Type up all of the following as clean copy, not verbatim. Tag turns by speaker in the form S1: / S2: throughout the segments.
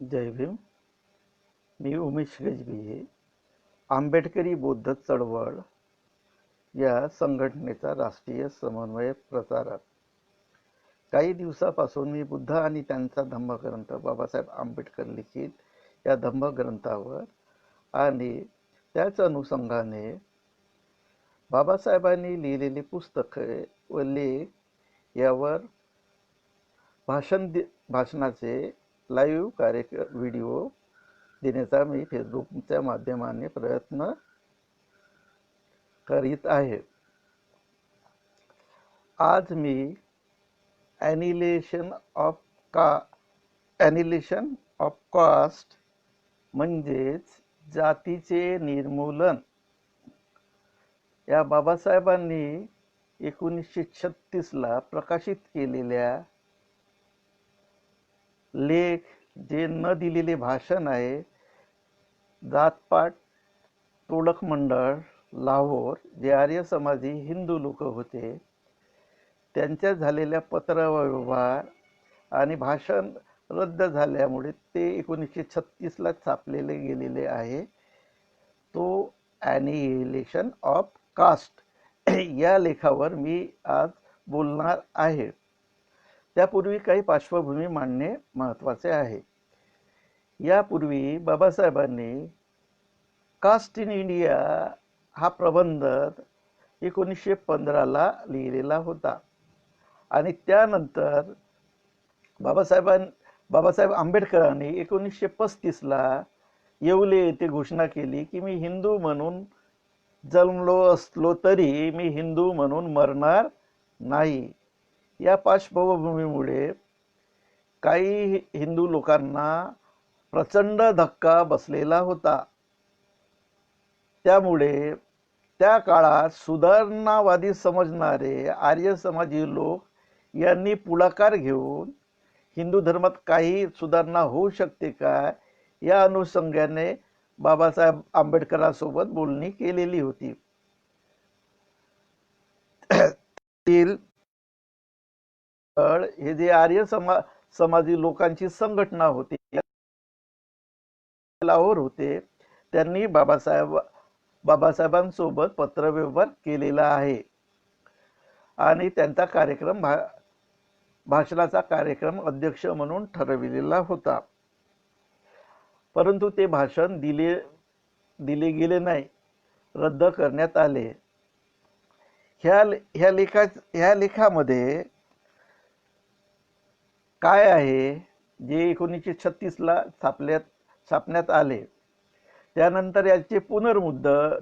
S1: जय भीम. मी उमेश गजबिये, आंबेडकरी बौद्ध चळवळ या संघटनेचा राष्ट्रीय समन्वय प्रचारक. काही दिवसापासून मी बुद्ध आणि त्यांचा धम्मग्रंथ बाबासाहेब आंबेडकर लिखित या धम्मग्रंथावर आणि त्याच अनुषंगाने बाबासाहेबांनी लिहिलेली पुस्तके व लेख यावर भाषणाचे लाईव्ह व्हिडिओ देण्याचा मी फेसबुकच्या माध्यमाने प्रयत्न करीत आहे. आज मी ॲनिहिलेशन ऑफ कास्ट म्हणजेच जातीचे निर्मूलन या बाबासाहेबांनी 1936ला प्रकाशित केलेल्या लेख, जे न दिलेले भाषण आहे, जातपात तोडक मंडळ लाहोर, जे आर्य समाजी हिंदू लोक होते, त्यांच्या झालेल्या पत्रव्यवहार आणि भाषण रद्द झाल्यामुळे ते 1936ला छापलेले गेलेले आहे. तो ॲनिहिलेशन ऑफ कास्ट या लेखावर मी आज बोलणार आहे. त्यापूर्वी काही पार्श्वभूमी मांडणे महत्त्वाचे आहे. यापूर्वी बाबासाहेबांनी कास्ट इन इंडिया हा प्रबंध 1915ला लिहिलेला होता आणि त्यानंतर बाबासाहेब आंबेडकरांनी 1935ला येवले येथे घोषणा केली की मी हिंदू म्हणून जन्मलो असलो तरी मी हिंदू म्हणून मरणार नाही. या पार्श्वभूमीमुळे काही हिंदू लोकांना प्रचंड धक्का बसलेला होता. त्यामुळे त्या काळात सुधारणावादी समजणारे आर्य समाजी लोक यांनी पुढाकार घेऊन हिंदू धर्मात काही सुधारणा होऊ शकते का या अनुषंगाने बाबासाहेब आंबेडकरांसोबत बोलणी केलेली होती. हे जे आर्य समाजी लोकांची संघटना होती, लाहोर होते, त्यांनी बाबासाहेबांसोबत पत्रव्यवहार केलेला आहे आणि त्यांचा कार्यक्रम भाषणाचा कार्यक्रम अध्यक्ष म्हणून ठरविलेला होता. परंतु ते भाषण दिले गेले नाही, रद्द करण्यात आले. ह्या लेखामध्ये काय आहे, जे 1936ला छापण्यात आले, त्यानंतर याचे पुनर्मुद्रण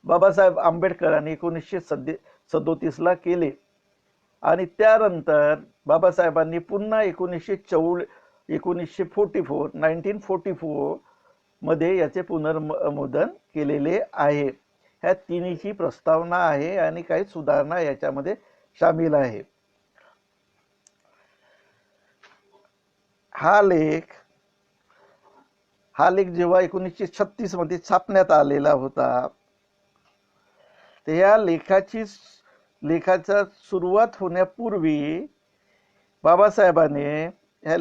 S1: बाबासाहेब आंबेडकरांनी 1937ला केले आणि त्यानंतर बाबासाहेबांनी पुन्हा 1944 मध्ये याचे पुनर्मुद्रण केलेले आहे. ह्या तिन्हीची प्रस्तावना आहे आणि काही सुधारणा याच्यामध्ये सामील आहे. हा लेख जेव्हा 1936 मध्ये छापण्यात आलेला होता, तर या लेखाचा सुरुवात होण्यापूर्वी बाबासाहेबांनी ह्या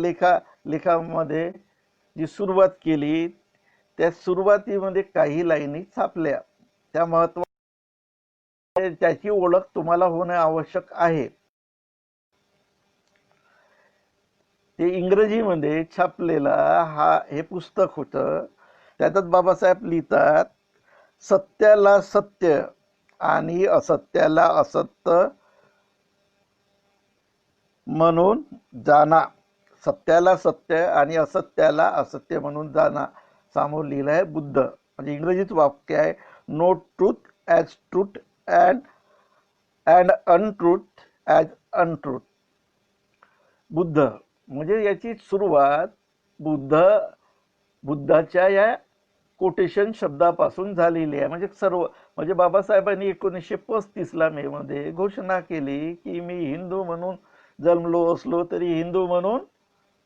S1: लेखामध्ये जी सुरुवात केली, त्या सुरुवातीमध्ये काही लाईनी छापल्या. त्या महत्त्वाच्या, त्याची ओळख तुम्हाला होणे आवश्यक आहे. ते इंग्रजीमध्ये छापलेला हे पुस्तक होतं. त्याच्यात बाबासाहेब लिहितात, सत्याला सत्य आणि असत्याला असत्य म्हणून जाणा. सत्याला सत्य आणि असत्याला असत्य म्हणून जाणा. समोर लिहिलं आहे बुद्ध. म्हणजे इंग्रजीत वाक्य आहे, no truth as truth and untruth as untruth. Buddha म्हणजे याची सुरुवात बुद्धाच्या या कोटेशन शब्दापासून झालेली आहे. म्हणजे बाबासाहेबांनी 1935ला मे मध्ये घोषणा केली की मी हिंदू म्हणून जन्मलो असलो तरी हिंदू म्हणून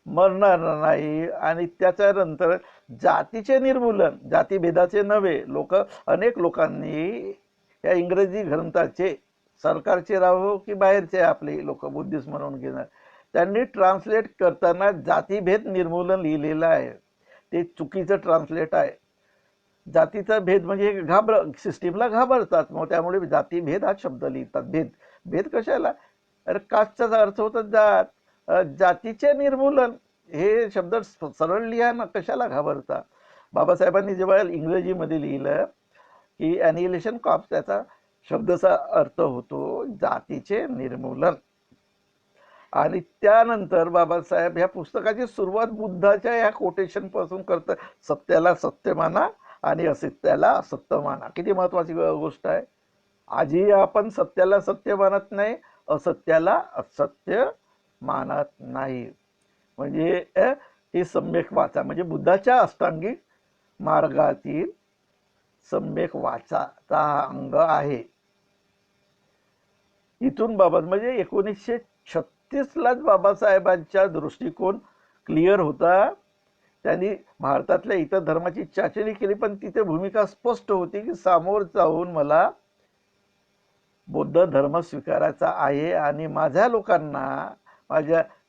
S1: मरणार नाही. आणि त्याच्यानंतर जातीचे निर्मूलन, जातीभेदाचे नव्हे. अनेक लोकांनी या इंग्रजी ग्रंथाचे, सरकारचे राहो की बाहेरचे आपले लोक बुद्धिस्ट म्हणून घेणार, त्यांनी ट्रान्सलेट करताना जातीभेद निर्मूलन लिहिलेलं आहे, ते चुकीचं ट्रान्सलेट आहे. जातीचा भेद म्हणजे सिस्टीमला घाबरतात, मग त्यामुळे जातीभेद हा शब्द लिहितात. भेद भेद कशाला? अरे कास्टचा अर्थ होता जात, जातीचे निर्मूलन हे शब्द सरळ लिहा ना, कशाला घाबरता? बाबासाहेबांनी जेव्हा इंग्रजीमध्ये लिहिलं की ॲनिहिलेशन कॉप्स, त्याचा शब्दाचा अर्थ होतो जातीचे निर्मूलन. आणि त्यानंतर बाबासाहेब ह्या पुस्तकाची सुरुवात बुद्धाच्या ह्या कोटेशन पासून करतात, सत्याला सत्य माना आणि असत्याला असत्य माना. किती महत्वाची गोष्ट आहे. आजही आपण सत्याला सत्य मानत नाही, असत्याला असत्य मानत नाही. म्हणजे हे सम्यक वाचा, म्हणजे बुद्धाच्या अष्टांगिक मार्गातील सम्यक वाचाचा हा अंग आहे. इथून बाबा म्हणजे 1936लाच बाबासाहेबांचा दृष्टिकोन क्लिअर होता. त्यांनी भारतातल्या इतर धर्माची चाचणी केली, पण तिथे भूमिका स्पष्ट होती की समोर जाऊन मला बौद्ध धर्म स्वीकारायचा आहे आणि माझ्या लोकांना,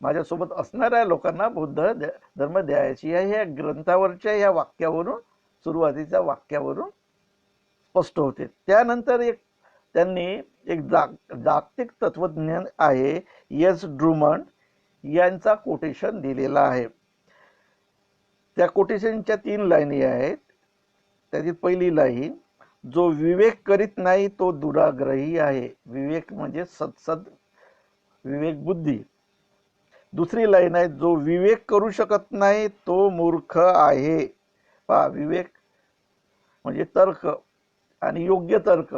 S1: माझ्यासोबत असणाऱ्या लोकांना बौद्ध धर्म द्यायची आहे. या ग्रंथावरच्या या वाक्यावरून, सुरुवातीच्या वाक्यावरून स्पष्ट होते. त्यानंतर त्यांनी एक जागतिक तत्वज्ञान आहे एस ड्रुमंड यांचा कोटेशन दिलेला आहे. त्या कोटेशनच्या 3 लाईनी आहेत. त्याची पहिली लाईन, जो विवेक करीत नाही तो दुराग्रही आहे. विवेक म्हणजे सत्सद विवेक बुद्धी. दुसरी लाईन आहे, जो विवेक करू शकत नाही तो मूर्ख आहे. पहा, विवेक म्हणजे तर्क आणि योग्य तर्क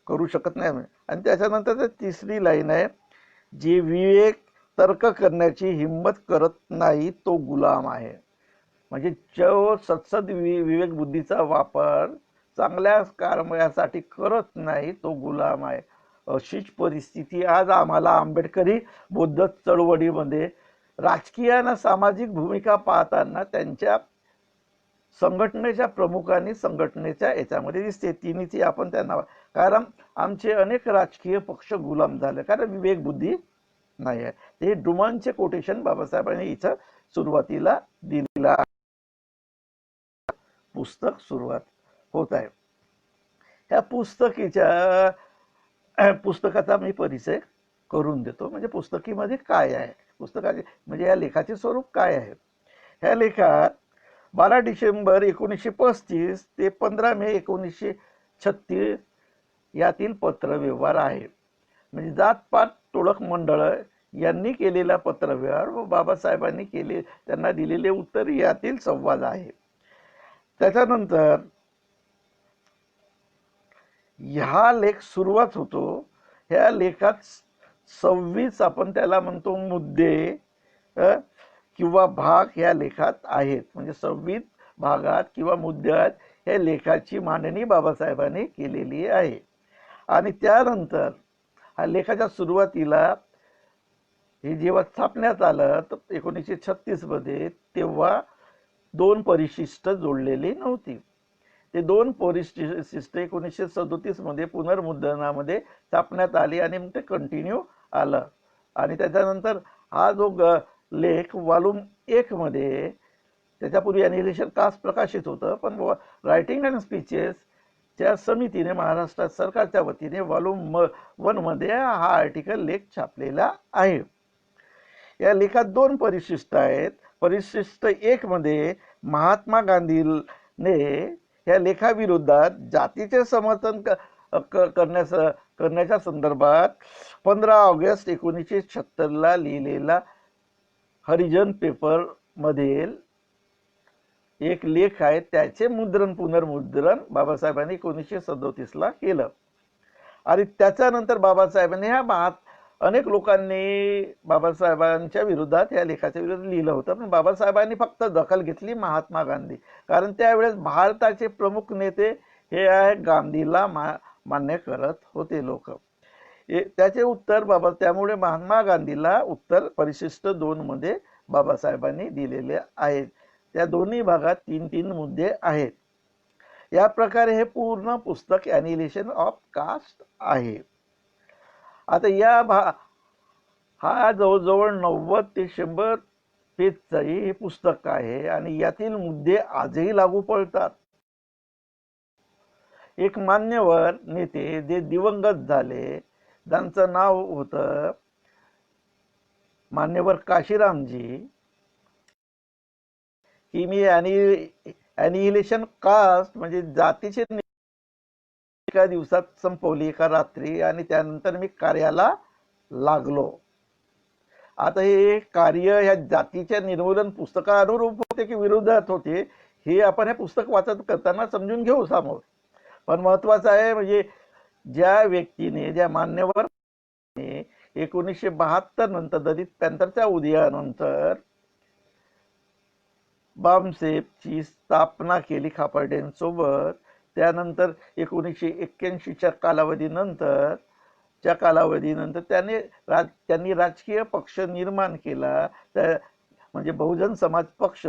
S1: करू शकत नाही. आणि त्याच्यानंतर तिसरी लाईन आहे, जे विवेक तर्क करण्याची हिंमत करत नाही तो गुलाम आहे. म्हणजे जो सत्सद विवेक बुद्धीचा वापर चांगल्या कार्यासाठी करत नाही तो गुलाम आहे. अशीच परिस्थिती आज आम्हाला आंबेडकरी बौद्ध चळवळीमध्ये राजकीय आणि सामाजिक भूमिका पाहताना त्यांच्या संघटनेच्या प्रमुखांनी संघटनेच्या याच्यामध्ये दिसते. तिन्हीची आपण त्यांना, कारण आमचे अनेक राजकीय पक्ष गुलाम झाले, कारण विवेक बुद्धी नाही आहे. ते ड्रुमंडचे कोटेशन बाबासाहेबांनी इथं सुरुवातीला दिलेला पुस्तक सुरुवात होत आहे. ह्या पुस्तकाचा मी परिचय करून देतो. म्हणजे पुस्तकीमध्ये काय आहे, पुस्तकाचे म्हणजे या लेखाचे स्वरूप काय आहे. ह्या लेखात 12 डिसेंबर 1935 ते 15 मे 1936 यातील पत्रव्यवहार आहे. म्हणजे जातपात टोळक मंडळ यांनी केलेला पत्रव्यवहार व बाबासाहेबांनी त्यांना दिलेले उत्तर यातील संवाद आहे. त्याच्यानंतर ह्या लेख सुरुवात होतो. ह्या लेखात 26 आपण त्याला म्हणतो मुद्दे किंवा भाग ह्या लेखात आहेत. म्हणजे 26 भागात किंवा मुद्द्यात ह्या लेखाची मांडणी बाबासाहेबांनी केलेली आहे. आणि त्यानंतर हा लेखाच्या सुरुवातीला हे जेव्हा छापण्यात आलं तर 1936 मध्ये, तेव्हा 2 परिशिष्ट जोडलेली नव्हती. ते 2 परिशिष्ट 1937 मध्ये पुनर्मुद्रणामध्ये छापण्यात आली आणि मग ते कंटिन्यू आलं. आणि त्याच्यानंतर हा जो लेख वॉल्यूम 1 मध्ये, त्याच्यापूर्वी ॲनिहिलेशन कास्ट प्रकाशित होतं, पण रायटिंग अँड स्पीचेस च्या समितीने महाराष्ट्र सरकारच्या वतीने वॉल्यूम 1 मध्ये हा आर्टिकल लेख छापलेला आहे. या लेखात 2 परिशिष्ट आहेत. परिशिष्ट 1 मध्ये महात्मा गांधीने या लेखाविरोधात जातीचे समर्थन करण्याच्या संदर्भात 15 ऑगस्ट 1976 लिहिलेला हरिजन पेपर मधील एक लेख आहे. त्याचे पुनर्मुद्रण बाबासाहेबांनी 1937 केलं. आणि त्याच्यानंतर बाबासाहेबांनी अनेक लोकांनी बाबासाहेबांच्या विरोधात या लेखाच्या विरोधात लिहिलं होतं, पण बाबासाहेबांनी फक्त दखल घेतली महात्मा गांधी, कारण त्यावेळेस भारताचे प्रमुख नेते हे गांधीला मान्य करत होते लोक. त्याचे उत्तर त्यामुळे महात्मा गांधीला उत्तर परिशिष्ट 2 मध्ये बाबासाहेबांनी दिलेले आहेत. त्या दोन्ही भागात 3-3 मुद्दे आहेत. या प्रकारे हे पूर्ण पुस्तक ॲनिहिलेशन ऑफ कास्ट आहे. आता हा जवळजवळ 90 ते 100 पेजचंही हे पुस्तक आहे आणि यातील मुद्दे आजही लागू पडतात. एक मान्यवर नेते जे दिवंगत झाले, त्यांचं नाव होतं मान्यवर काशीरामजी, की मी ॲनिहिलेशन कास्ट म्हणजे जातीचे एका दिवसात संपवली, एका रात्री, आणि त्यानंतर मी कार्याला लागलो. आता हे कार्य ह्या जातीच्या निर्मूलन पुस्तका अनुरूप होते की विरोधात होते हे आपण हे पुस्तक वाचत करताना समजून घेऊ समोर. पण महत्वाचं आहे म्हणजे ज्या व्यक्तीने, ज्या मान्यवर 1972 नंतर दलित पॅंथरच्या उदयानंतर बामसेफची स्थापना केली खापर्डेंसोबत, त्यानंतर 1981च्या कालावधीनंतर त्यांनी राजकीय पक्ष निर्माण केला. म्हणजे बहुजन समाज पक्ष,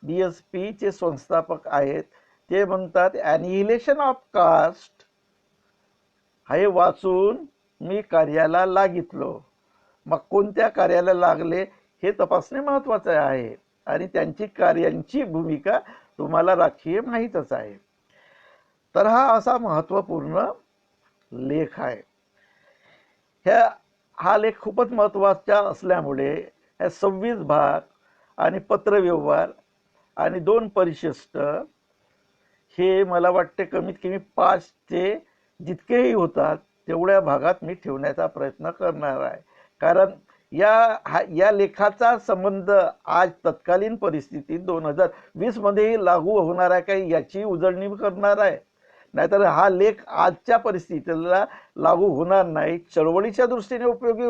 S1: BSP चे संस्थापक आहेत. ते म्हणतात ॲनिहिलेशन ऑफ कास्ट हे वाचून मी कार्याला लागितलो. मग कोणत्या कार्याला लागले हे तपासणे महत्वाचे आहे आणि त्यांची कार्यांची भूमिका तुम्हाला राजकीय माहीतच आहे. तर हा असा महत्वपूर्ण लेख आहे. हा लेख खूपच महत्वाचा असल्यामुळे हे 26 भाग आणि पत्रव्यवहार आणि 2 परिशिष्ट हे मला वाटते कमीत कमी 5 ते जितकेही होतात तेवढ्या भागात मी ठेवण्याचा प्रयत्न करणार आहे. कारण या लेखाचा संबंध आज तत्कालीन परिस्थितीत 2020 मध्येही लागू होणार आहे काही याची उजळणी करणार आहे. नाहीतर हा लेख आजच्या परिस्थितीला लागू होणार नाही, चळवळीच्या दृष्टीने उपयोगी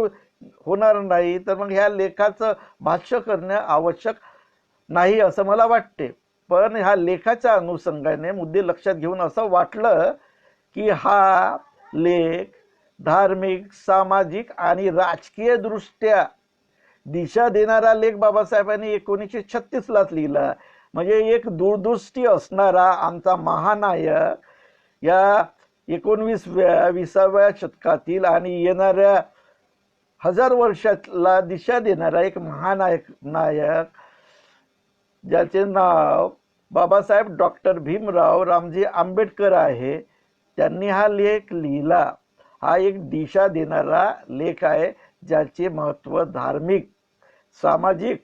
S1: होणार नाही, तर मग ह्या लेखाचं भाष्य करणे आवश्यक नाही असं मला वाटते. पण ह्या लेखाच्या अनुषंगाने मुद्दे लक्षात घेऊन असं वाटलं की हा लेख धार्मिक, सामाजिक आणि राजकीय दृष्ट्या दिशा देणारा लेख बाबासाहेबांनी 1936लाच लिहिला. म्हणजे एक दूरदृष्टी असणारा आमचा महानायक या 20व्या शतकातील आणि येणाऱ्या 1000 वर्षाला दिशा देणारा एक महानायक ज्याचे नाव बाबासाहेब डॉक्टर भीमराव रामजी आंबेडकर आहे, त्यांनी हा लेख लिहिला. हा एक दिशा देणारा लेख आहे ज्याचे महत्व धार्मिक, सामाजिक,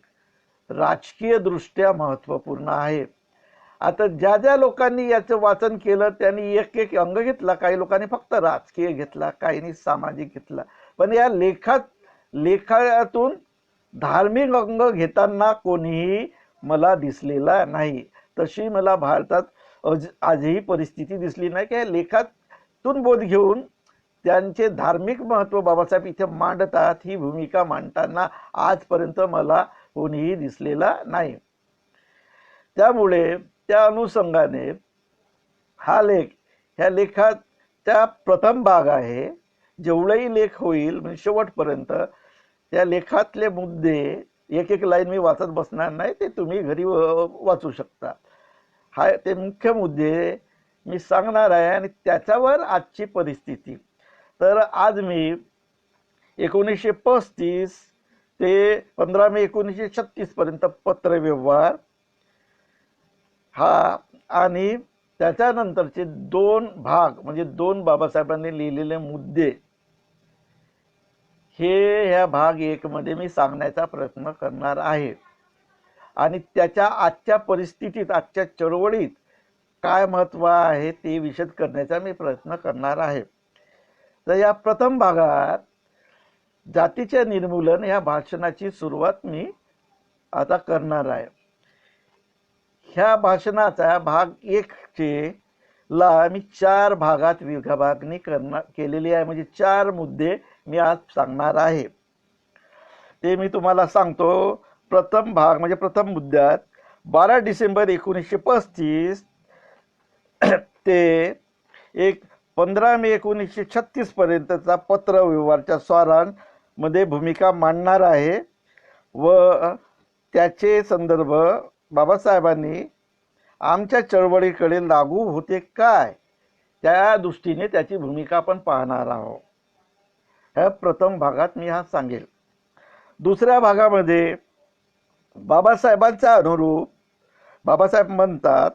S1: राजकीय दृष्ट्या महत्वपूर्ण आहे. आता ज्या लोकांनी याचं वाचन केलं त्यांनी एक अंग घेतला. काही लोकांनी फक्त राजकीय घेतला, काहींनी सामाजिक घेतला. पण या लेखातून धार्मिक अंग घेताना कोणीही मला दिसलेला नाही. तशी मला भारतात आजही परिस्थिती दिसली नाही की या लेखातून बोध घेऊन त्यांचे धार्मिक महत्व बाबासाहेब इथे मांडतात. ही भूमिका मांडताना आजपर्यंत मला कोणीही दिसलेला नाही. त्यामुळे त्या अनुषंगाने हा लेख, ह्या लेखाचा प्रथम भाग आहे. जेवढाही लेख होईल म्हणजे शेवटपर्यंत त्या लेखातले मुद्दे एक लाईन मी वाचत बसणार नाही, ते तुम्ही घरी वाचू शकता. ते मुख्य मुद्दे मी सांगणार आहे आणि त्याच्यावर आजची परिस्थिती. तर आज मी 1935 ते 15 मे 1936 पर्यंत पत्रव्यवहार हा आणि त्याच्यानंतरचे 2 भाग म्हणजे 2 बाबासाहेबांनी लिहिलेले मुद्दे हे ह्या भाग 1 मध्ये मी सांगण्याचा प्रयत्न करणार आहे. आणि त्याच्या आजच्या परिस्थितीत, आजच्या चळवळीत काय महत्व आहे ते विशद करण्याचा मी प्रयत्न करणार आहे. तर या प्रथम भागात जातीचे निर्मूलन या भाषणाची सुरुवात मी आता करणार आहे. ह्या भाषणाचा भाग 1 ला मी 4 भागात विभागणी केलेली आहे. म्हणजे 4 मुद्दे मी आज सांगणार आहे. ते मी तुम्हाला सांगतो. प्रथम भाग म्हणजे प्रथम मुद्द्यात 12 डिसेंबर 1935 ते 15 मे 1936 पर्यंतचा पत्रव्यवहारच्या सारांश मध्ये भूमिका मांडणार आहे व त्याचे संदर्भ बाबासाहेबांनी आमच्या चळवळीकडे लागू होते काय त्या दृष्टीने त्याची भूमिका आपण पाहणार आहोत. ह्या प्रथम भागात मी हा सांगेल. दुसऱ्या भागामध्ये बाबासाहेबांचा अनुरूप बाबासाहेब म्हणतात,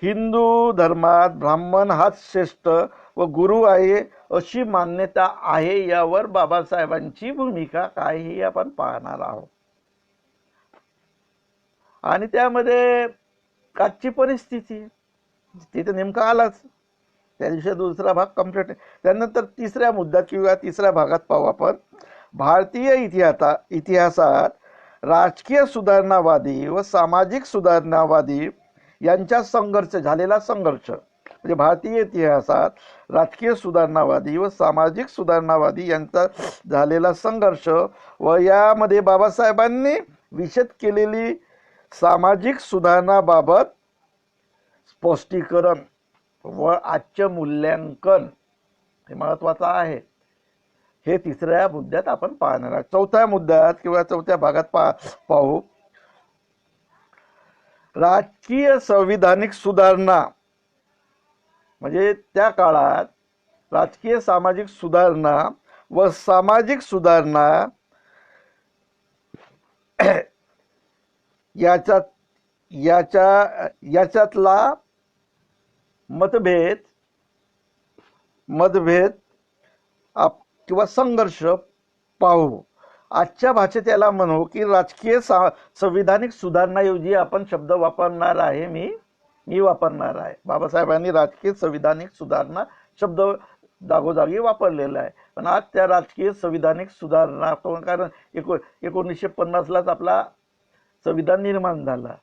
S1: हिंदू धर्मात ब्राह्मण हाच श्रेष्ठ व गुरु आहे अशी मान्यता आहे. यावर बाबासाहेबांची भूमिका काय ही आपण पाहणार आहोत. आणि त्यामध्ये आजची परिस्थिती तिथे नेमका आलाच. त्या दिवशी दुसरा भाग कम्प्लीट. त्यानंतर तिसऱ्या मुद्द्यात किंवा तिसऱ्या भागात पाहू आपण, भारतीय इतिहासात राजकीय सुधारणावादी व सामाजिक सुधारणावादी यांच्या झालेला संघर्ष. म्हणजे भारतीय इतिहासात राजकीय सुधारणावादी व सामाजिक सुधारणावादी यांचा झालेला संघर्ष व यामध्ये बाबासाहेबांनी विशद केलेली सामाजिक सुधारणाबाबत स्पष्टीकरण व आजचे मूल्यांकन हे महत्वाचं आहे. हे तिसऱ्या मुद्द्यात आपण पाहणार आहोत. चौथ्या मुद्द्यात किंवा चौथ्या भागात पाहू, राजकीय संविधानिक सुधारणा. म्हणजे त्या काळात राजकीय सामाजिक सुधारणा व सामाजिक सुधारणा याच्यातला मतभेद किंवा संघर्ष पाहू. आजच्या भाषेत याला म्हणू की राजकीय संविधानिक सुधारणाऐवजी आपण शब्द वापरणार आहे, मी वापरणार आहे. बाबासाहेबांनी राजकीय संविधानिक सुधारणा शब्द जागोजागी वापरलेला आहे. पण आज त्या राजकीय संविधानिक सुधारणा, कारण 1950लाच आपला संविधान निर्माण झाला,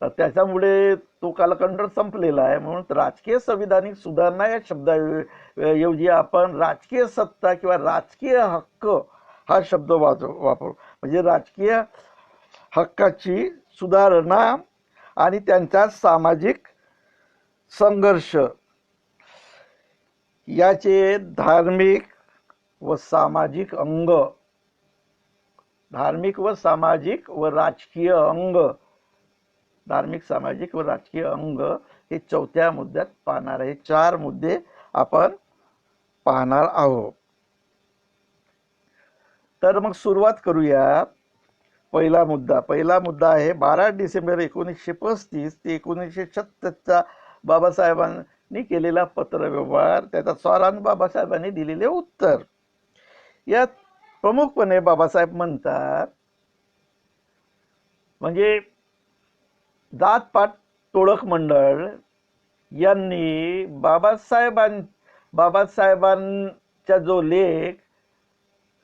S1: तर त्याच्यामुळे तो कालखंड संपलेला आहे. म्हणून राजकीय संविधानिक सुधारणा या शब्दाऐवजी आपण राजकीय सत्ता किंवा राजकीय हक्क हा शब्द वापरू. म्हणजे राजकीय हक्काची सुधारणा आणि त्यांचा सामाजिक संघर्ष याचे धार्मिक व सामाजिक अंग, धार्मिक व सामाजिक व राजकीय अंग, धार्मिक सामाजिक व राजकीय अंग हे चौथ्या मुद्द्यात पाहणार आहे. 4 मुद्दे आपण पाहणार आहोत. तर मग सुरुवात करूया. पहिला मुद्दा आहे 12 डिसेंबर 1935 ते 1936चा बाबासाहेबांनी केलेला पत्रव्यवहार, त्याचा सारांश बाबासाहेबांनी दिलेले उत्तर. यात प्रमुखपणे बाबासाहेब म्हणतात, म्हणजे जातपात टोळक मंडळ यांनी बाबासाहेबांचा जो लेख,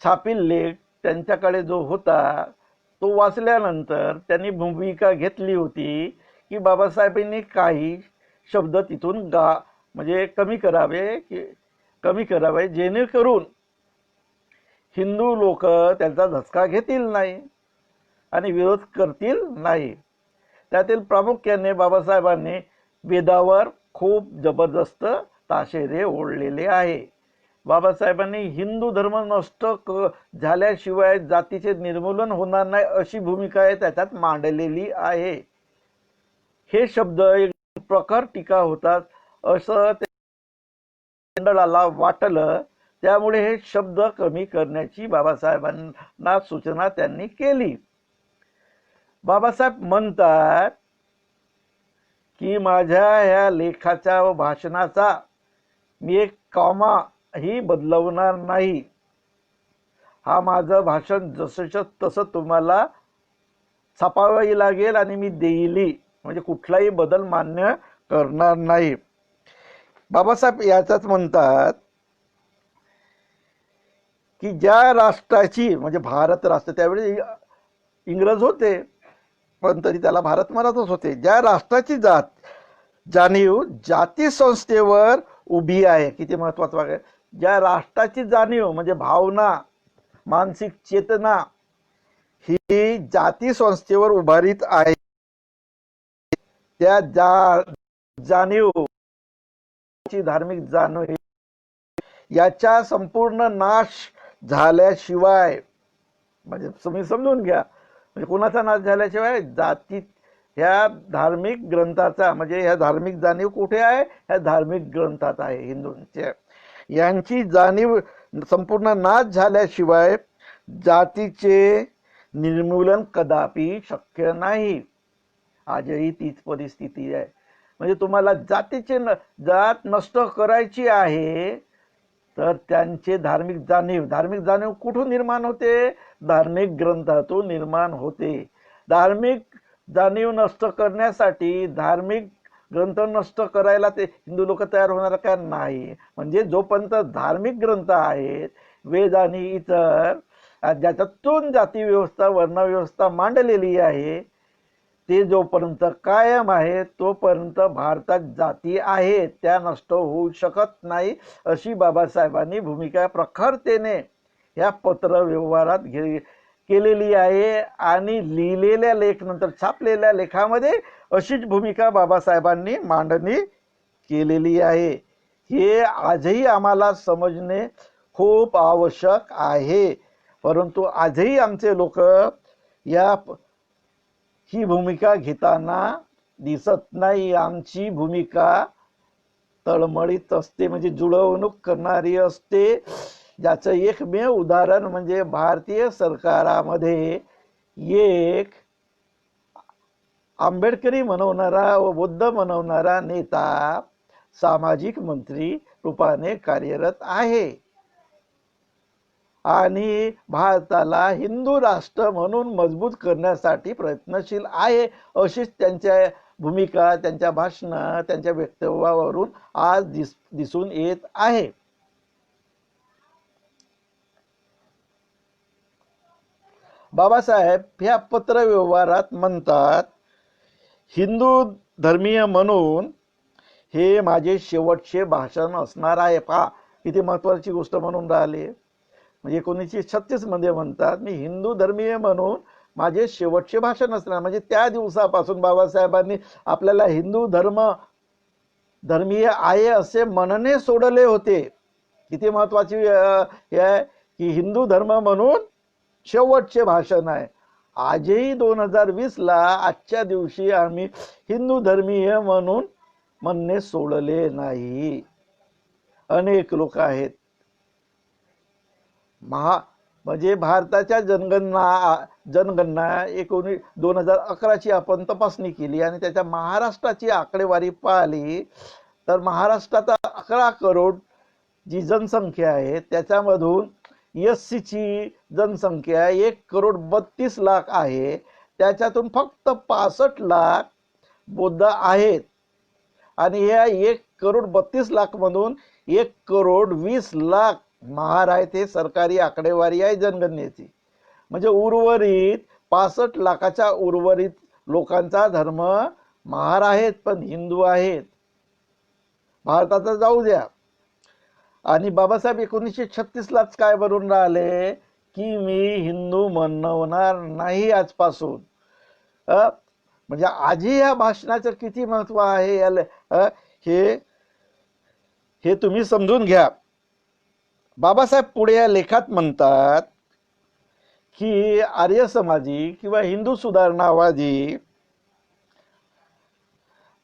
S1: छापील लेख त्यांच्याकडे जो होता तो वाचल्यानंतर त्यांनी भूमिका घेतली होती की बाबासाहेबांनी काही शब्द तिथून म्हणजे कमी करावे जेणेकरून हिंदू लोक त्यांचा धसका घेतील नाही आणि विरोध करतील नाही. त्यातील प्रामुख्याने बाबासाहेबांनी वेदावर खूप जबरदस्त ताशेरे ओढलेले आहे. बाबासाहेबांनी हिंदू धर्म नष्ट झाल्याशिवाय जातीचे निर्मूलन होणार नाही अशी भूमिका त्याच्यात मांडलेली आहे. हे शब्द एक प्रखर टीका होतात असं मंडळाला वाटलं. त्यामुळे हे शब्द कमी करण्याची बाबासाहेबांना सूचना त्यांनी केली. बाबासाहेब म्हणतात की माझ्या ह्या लेखाचा व भाषणाचा मी एक कॉमा ही बदलवणार नाही. हा माझं भाषण जसंच्या तसं तुम्हाला छापावे लागेल आणि मी देईली, म्हणजे कुठलाही बदल मान्य करणार नाही. बाबासाहेब याचाच म्हणतात की ज्या राष्ट्राची, म्हणजे भारत राष्ट्र, त्यावेळी इंग्रज होते पण तरी त्याला भारत म्हणतच होते, ज्या राष्ट्राची जाणीव जाती संस्थेवर उभी आहे. किती महत्वाचं आहे. ज्या राष्ट्राची जाणीव म्हणजे भावना, मानसिक चेतना ही जाती संस्थेवर उभारीत आहे, त्या जाणीव, धार्मिक जाणीव याचा संपूर्ण नाश झाल्याशिवाय, म्हणजे तुम्ही समजून घ्या, म्हणजे कोणाचा नाश झाल्याशिवाय जाती, ह्या धार्मिक ग्रंथाचा, म्हणजे ह्या धार्मिक जाणीव कुठे आहे, ह्या धार्मिक ग्रंथात आहे हिंदूंच्या. यांची जाणीव संपूर्ण नाश झाल्याशिवाय जातीचे निर्मूलन कदापि शक्य नाही. आजही तीच परिस्थिती आहे. म्हणजे तुम्हाला जात नष्ट करायची आहे तर त्यांचे धार्मिक जाणीव कुठून निर्माण होते? धार्मिक ग्रंथातून निर्माण होते. धार्मिक जाणीव नष्ट करण्यासाठी धार्मिक ग्रंथ नष्ट करायला ते हिंदू लोक तयार होणार का? नाही. म्हणजे जोपर्यंत धार्मिक ग्रंथ आहेत, वेद आणि इतर ज्याच्यातून जाती व्यवस्था वर्णव्यवस्था मांडलेली आहे, ते जोपर्यंत कायम आहे तोपर्यंत भारतात जाती आहेत, त्या नष्ट होऊ शकत नाही, अशी बाबासाहेबांनी भूमिका प्रखरतेने या पत्र व्यवहारात केलेली आहे. आणि लिहिलेल्या लेख नंतर छापलेल्या लेखामध्ये अशीच भूमिका बाबासाहेबांनी मांडणी केलेली आहे. हे आजही आम्हाला समजणे खूप आवश्यक आहे. परंतु आजही आमचे लोक ही भूमिका घेताना दिसत नाही. आमची भूमिका तळमळीत असते, म्हणजे जुळवणूक करणारी असते. ज्याचं एकमेव उदाहरण म्हणजे भारतीय सरकारामध्ये एक आंबेडकरी म्हणवणारा व बौद्ध म्हणवणारा नेता सामाजिक मंत्री रूपाने कार्यरत आहे आणि भारताला हिंदू राष्ट्र म्हणून मजबूत करण्यासाठी प्रयत्नशील आहे. अशीच त्यांच्या भूमिका, त्यांच्या भाषण, त्यांच्या वक्तव्यावरून आज दिसून येत आहे. बाबासाहेब ह्या पत्र व्यवहारात म्हणतात, हिंदू धर्मीय म्हणून हे माझे शेवटचे भाषण असणार आहे. पहा किती महत्वाची गोष्ट म्हणून राहिले. म्हणजे 1936 मध्ये म्हणतात, मी हिंदू धर्मीय म्हणून माझे शेवटचे भाषण असणार. म्हणजे त्या दिवसापासून बाबासाहेबांनी आपल्याला हिंदू धर्मीय आहे असे म्हणणे सोडले होते. किती महत्वाची हे आहे की हिंदू धर्म म्हणून शेवटचे भाषण आहे. आजही 2020 ला आजच्या दिवशी आम्ही हिंदू धर्मीय म्हणून म्हणणे सोडले नाही. अनेक लोक आहेत म्हणजे भारताच्या जनगणना 2011 ची आपण तपासणी केली आणि त्याच्या महाराष्ट्राची आकडेवारी पाहिली तर महाराष्ट्रात 11 करोड जी जनसंख्या आहे त्याच्यामधून SC ची जनसंख्या 1,32,00,000 आहे. त्याच्यातून फक्त 65 लाख बौद्ध आहेत आणि या 1,32,00,000 मधून 1,20,00,000 महार आहेत. हे सरकारी आकडेवारी आहे जनगणनेची. म्हणजे उर्वरित 65 लाखाच्या उर्वरित लोकांचा धर्म महार आहेत, पण हिंदू आहेत. भारताचा जाऊ द्या. आणि बाबासाहेब 1936 लाच काय बनून राहिले की मी हिंदू म्हणवणार नाही आजपासून. म्हणजे आजही या भाषणाचं किती महत्व आहे हे तुम्ही समजून घ्या. बाबासाहेब पुढे या लेखात म्हणतात की आर्य समाजी किंवा हिंदू सुधारणावादी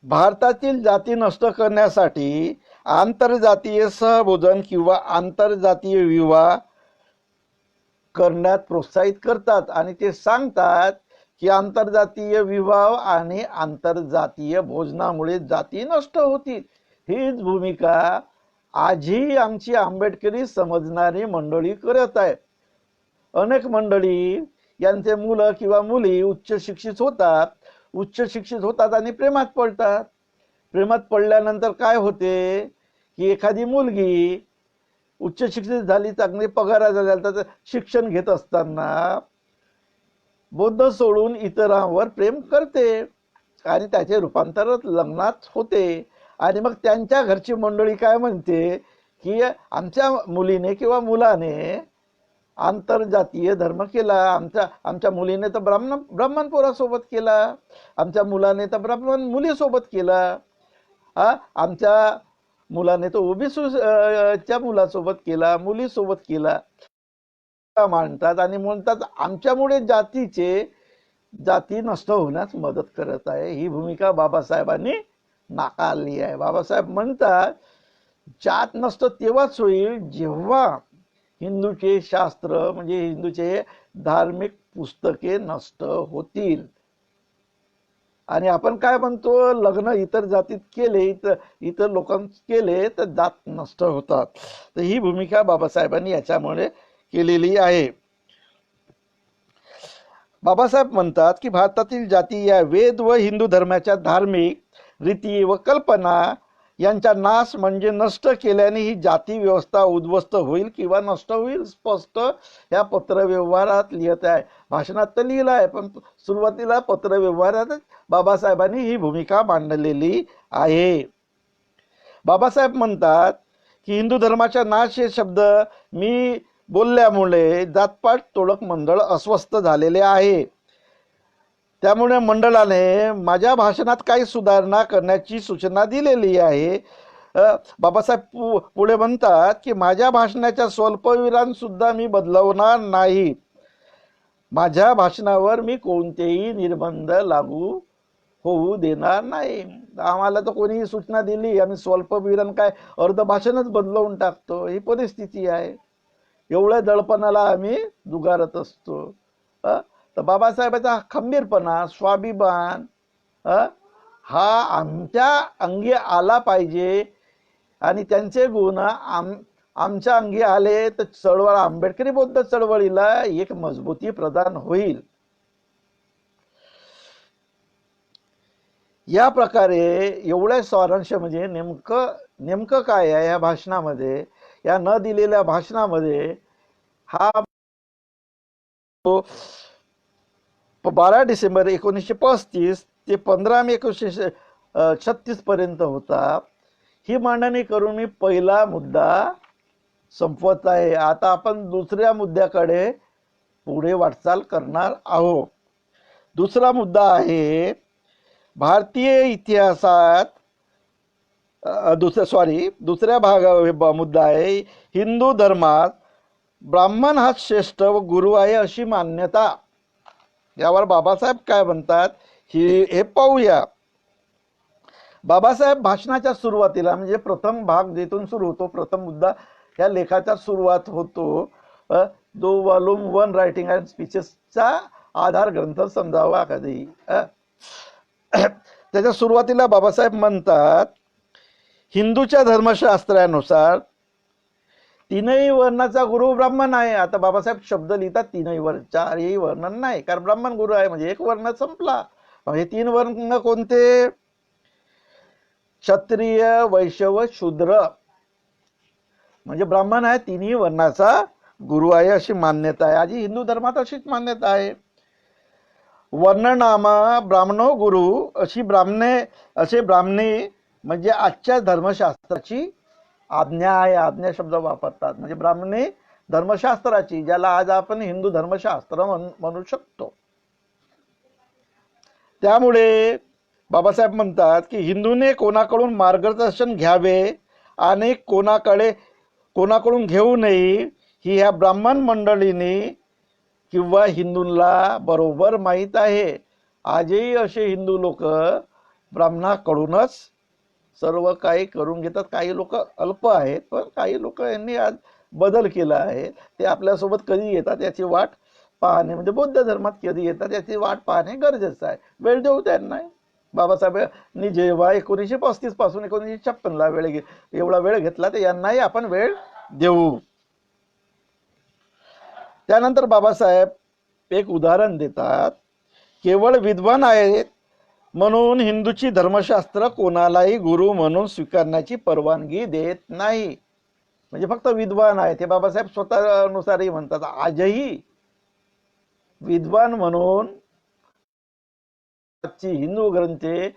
S1: भारतातील जाती नष्ट करण्यासाठी आंतरजातीय सहभोजन किंवा आंतरजातीय विवाह करण्यात प्रोत्साहित करतात आणि ते सांगतात की आंतरजातीय विवाह आणि आंतरजातीय भोजनामुळे जाती नष्ट होतील. हीच भूमिका आजही आमची आंबेडकरी समजणारी मंडळी करत आहे. अनेक मंडळी यांचे मुलं किंवा मुली उच्च शिक्षित होतात आणि प्रेमात पडतात. प्रेमात पडल्यानंतर काय होते की एखादी मुलगी उच्च शिक्षित झाली, चांगले पगार झाला, तर शिक्षण घेत असताना बौद्ध सोडून इतरांवर प्रेम करते आणि त्याचे रूपांतर लग्नात होते. आणि मग त्यांच्या घरची मंडळी काय म्हणते की आमच्या मुलीने किंवा मुलाने आंतरजातीय धर्म केला, आमच्या मुलीने तर ब्राह्मण पोरासोबत केला, आमच्या मुलाने तर ब्राह्मण मुलीसोबत केला, आमच्या मुलाने तर ओबीसीच्या मुलासोबत केला, मुलीसोबत केला मानतात आणि म्हणतात आमच्यामुळे जाती नष्ट होण्यास मदत करत आहे. ही भूमिका बाबासाहेबांनी नाकारली आहे. बाबासाहेब म्हणतात जात नष्ट तेव्हाच होईल जेव्हा हिंदूचे शास्त्र म्हणजे हिंदूचे धार्मिक पुस्तके नष्ट होतील. आणि आपण काय म्हणतो, लग्न इतर जातीत केले, इतर लोकांत केले तर जात नष्ट होतात. तर ही भूमिका बाबासाहेबांनी याच्यामुळे केलेली आहे. बाबासाहेब म्हणतात की भारतातील जाती या वेद व हिंदू धर्माच्या धार्मिक रीती व कल्पना यांचा नाश म्हणजे नष्ट केल्याने ही जाती व्यवस्था उद्ध्वस्त होईल किंवा नष्ट होईल. स्पष्ट या पत्रव्यवहारात लिहित आहे. भाषणात तर लिहिलं आहे, पण सुरुवातीला पत्रव्यवहारात बाबासाहेबांनी ही भूमिका मांडलेली आहे. बाबासाहेब म्हणतात की हिंदू धर्माचा नाश हे शब्द मी बोलल्यामुळे जातपात तोडक मंडळ अस्वस्थ झालेले आहे. त्यामुळे मंडळाने माझ्या भाषणात काही सुधारणा करण्याची सूचना दिलेली आहे. बाबासाहेब पुढे म्हणतात की माझ्या भाषणाच्या स्वल्पविराम सुद्धा मी बदलवणार नाही. माझ्या भाषणावर मी कोणतेही निर्बंध लागू होऊ देणार नाही. आम्हाला तर कोणीही सूचना दिली आम्ही स्वल्पविराम काय अर्ध भाषणच बदलवून टाकतो, ही परिस्थिती आहे. एवढ्या दडपणाला आम्ही जुगारत असतो. तर बाबासाहेबांचा खंबीरपणा, स्वाभिमान हा आमच्या अंगी आला पाहिजे आणि त्यांचे गुण आमच्या अंगी आले तर चळवळ, आंबेडकरी बौद्ध चळवळीला एक मजबूती प्रदान होईल. या प्रकारे एवढे सारांश म्हणजे नेमकं काय आहे या भाषणामध्ये, या न दिलेल्या भाषणामध्ये हा 12 डिसेंबर 1935 ते 15 मे 1936 पर्यंत होता. ही मांडणी करून मी पहिला मुद्दा संपवत आहे. आता आपण दुसऱ्या मुद्द्याकडे पुढे वाटचाल करणार आहोत. दुसरा मुद्दा आहे भारतीय इतिहासात, दुसऱ्या मुद्दा आहे हिंदू धर्मात ब्राह्मण हा श्रेष्ठ व गुरु आहे अशी मान्यता. यावर बाबासाहेब काय म्हणतात हे पाहूया. बाबासाहेब भाषणाच्या सुरुवातीला म्हणजे प्रथम भाग जिथून सुरू होतो, प्रथम मुद्दा या लेखाचा सुरुवात होतो, जो वॉल्यूम 1 रायटिंग अँड स्पीचेसचा आधार ग्रंथ समजावा कधी. त्याच्या सुरुवातीला बाबासाहेब म्हणतात हिंदूच्या धर्मशास्त्रानुसार तीनही वर्णाचा गुरु ब्राह्मण आहे. आता बाबासाहेब शब्द लिहितात तीनही वर्ण, चारही वर्ण नाही, कारण ब्राह्मण गुरु आहे म्हणजे एक वर्ण संपला. हे 3 वर्ण कोणते? क्षत्रिय, वैश्य व शूद्र. म्हणजे ब्राह्मण आहे, तिन्ही वर्णाचा गुरु आहे अशी मान्यता आहे. आधी हिंदू धर्मात अशीच मान्यता आहे. वर्णनामा ब्राह्मणो गुरु असे ब्राह्मणे म्हणजे आजच्या धर्मशास्त्राची आज्ञा आहे. आज्ञा शब्द वापरतात म्हणजे ब्राह्मणे धर्मशास्त्राची, ज्याला आज आपण हिंदू धर्मशास्त्र म्हणू शकतो. त्यामुळे बाबासाहेब म्हणतात की हिंदूने कोणाकडून मार्गदर्शन घ्यावे आणि कोणाकडून घेऊ नये ही ह्या ब्राह्मण मंडळीने किंवा हिंदूंना बरोबर माहीत आहे. आजही असे हिंदू लोक ब्राह्मणाकडूनच सर्व काही करून घेतात. काही लोक अल्प आहेत, पण काही लोक यांनी आज बदल केला आहे. ते आपल्यासोबत कधी येतात याची वाट पाहणे, म्हणजे बौद्ध धर्मात कधी येतात याची वाट पाहणे गरजेचं आहे. वेळ देऊ त्यांना. बाबासाहेबांनी जेव्हा 1935 पासून 1956 एवढा वेळ घेतला, तर यांनाही आपण वेळ देऊ. त्यानंतर बाबासाहेब एक उदाहरण देतात. केवळ विद्वान आहेत म्हणून हिंदूची धर्मशास्त्र कोणालाही गुरु म्हणून स्वीकारण्याची परवानगी देत नाही. म्हणजे फक्त विद्वान आहे ते बाबासाहेब स्वतःनुसारही म्हणतात. आजही विद्वान म्हणून हिंदू ग्रंथे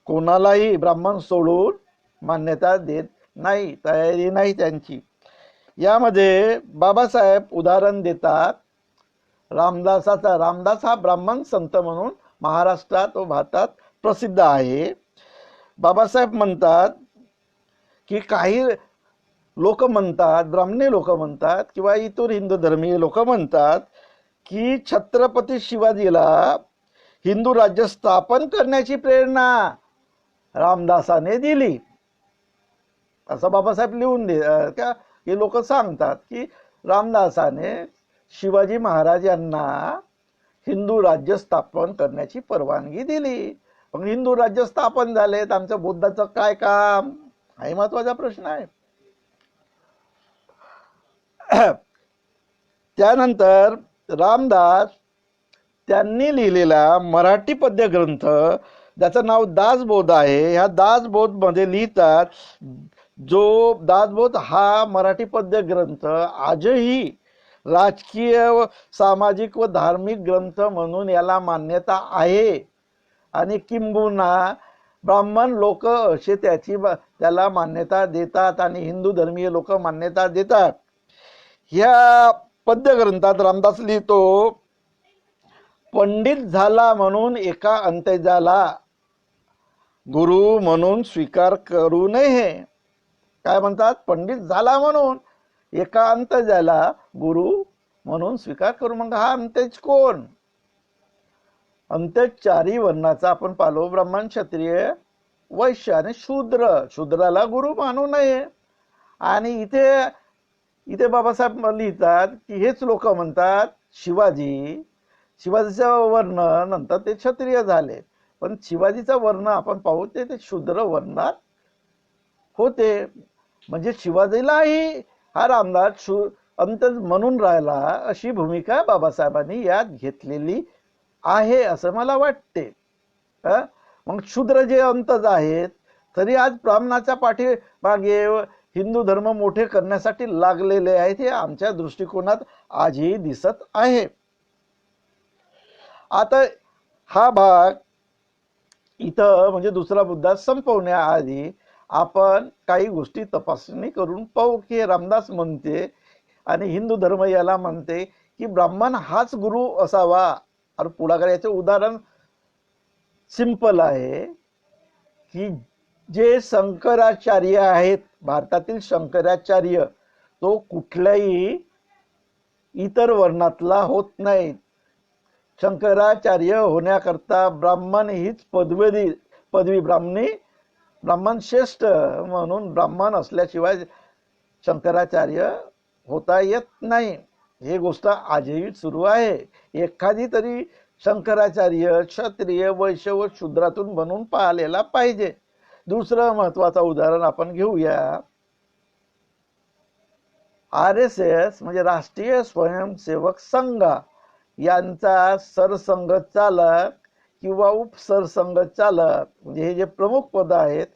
S1: कोणालाही ब्राह्मण सोडून मान्यता देत नाही, तयारी नाही त्यांची. यामध्ये बाबासाहेब उदाहरण देतात रामदासाचा. रामदास हा ब्राह्मण संत म्हणून महाराष्ट्रात व भारतात प्रसिद्ध आहे. बाबासाहेब म्हणतात की काही लोक म्हणतात, ब्राह्मणी लोक म्हणतात किंवा इतर हिंदू धर्मीय लोक म्हणतात की छत्रपती शिवाजीला हिंदू राज्य स्थापन करण्याची प्रेरणा रामदासाने दिली, असं बाबासाहेब लिहून हे लोक सांगतात की रामदासाने शिवाजी महाराज यांना हिंदू राज्य स्थापन करण्याची परवानगी दिली. मग हिंदू राज्य स्थापन झाले तर आमच्या बुद्धाचं काय काम, हाही महत्वाचा प्रश्न आहे. त्यानंतर रामदास त्यांनी लिहिलेला मराठी पद्य ग्रंथ ज्याचं नाव दासबोध आहे, ह्या दासबोध मध्ये लिहितात, जो दासबोध हा मराठी पद्य ग्रंथ आजही राजकीय व सामाजिक व धार्मिक ग्रंथ म्हणून याला मान्यता आहे. आणि किंबहुना ब्राह्मण लोक असे त्याला मान्यता देतात आणि हिंदू धर्मीय लोक मान्यता देतात. ह्या पद्य ग्रंथात रामदास लिहितो, पंडित झाला म्हणून एका अंत्यजाला गुरु म्हणून स्वीकार करू नये. काय म्हणतात, पंडित झाला म्हणून एका अंत्यजाला गुरु म्हणून स्वीकार करू. मग हा अंत्यज कोण? अंत्यज चारी वर्णाचा आपण पालो, ब्राह्मण, क्षत्रिय, वैश्य आणि शूद्र. शूद्राला गुरु मानू नये. आणि इथे बाबासाहेब लिहितात की हेच लोक म्हणतात शिवाजीचा वर्ण नंतर ते क्षत्रिय झाले, पण शिवाजीचा वर्ण आपण पाहू ते शूद्र वर्णात होते. म्हणजे शिवाजीलाही हा रामदास अंतज म्हणून राहिला, अशी भूमिका बाबासाहेबांनी यात घेतलेली आहे असं मला वाटते. मग शूद्र जे अंतज आहेत तरी आज ब्राह्मणाच्या पाठीमागे हिंदू धर्म मोठे करण्यासाठी लागलेले आहेत, हे आमच्या दृष्टिकोनात आजही दिसत आहे. आता हा भाग इथं म्हणजे दुसरा मुद्दा संपवण्याआधी आपण काही गोष्टी तपासणी करून पाहू की रामदास म्हणते आणि हिंदू धर्म याला म्हणते की ब्राह्मण हाच गुरु असावा. आणि पुढाकार याचे उदाहरण सिंपल आहे की जे शंकराचार्य आहेत, भारतातील शंकराचार्य तो कुठल्याही इतर वर्णातला होत नाही. शंकराचार्य होण्याकरता ब्राह्मण हीच पदवी ब्राह्मण श्रेष्ठ म्हणून ब्राह्मण असल्याशिवाय शंकराचार्य होता येत नाही. हे गोष्ट आजही सुरू आहे. एखादी तरी शंकराचार्य क्षत्रिय, वैश्य व शूद्रातून बनून पाहिलेला पाहिजे. दुसरं महत्वाचं उदाहरण आपण घेऊया. RSS म्हणजे राष्ट्रीय स्वयंसेवक संघ यांचा सरसंघचालक किंवा उपसरसंघचालक म्हणजे हे जे प्रमुख पद आहेत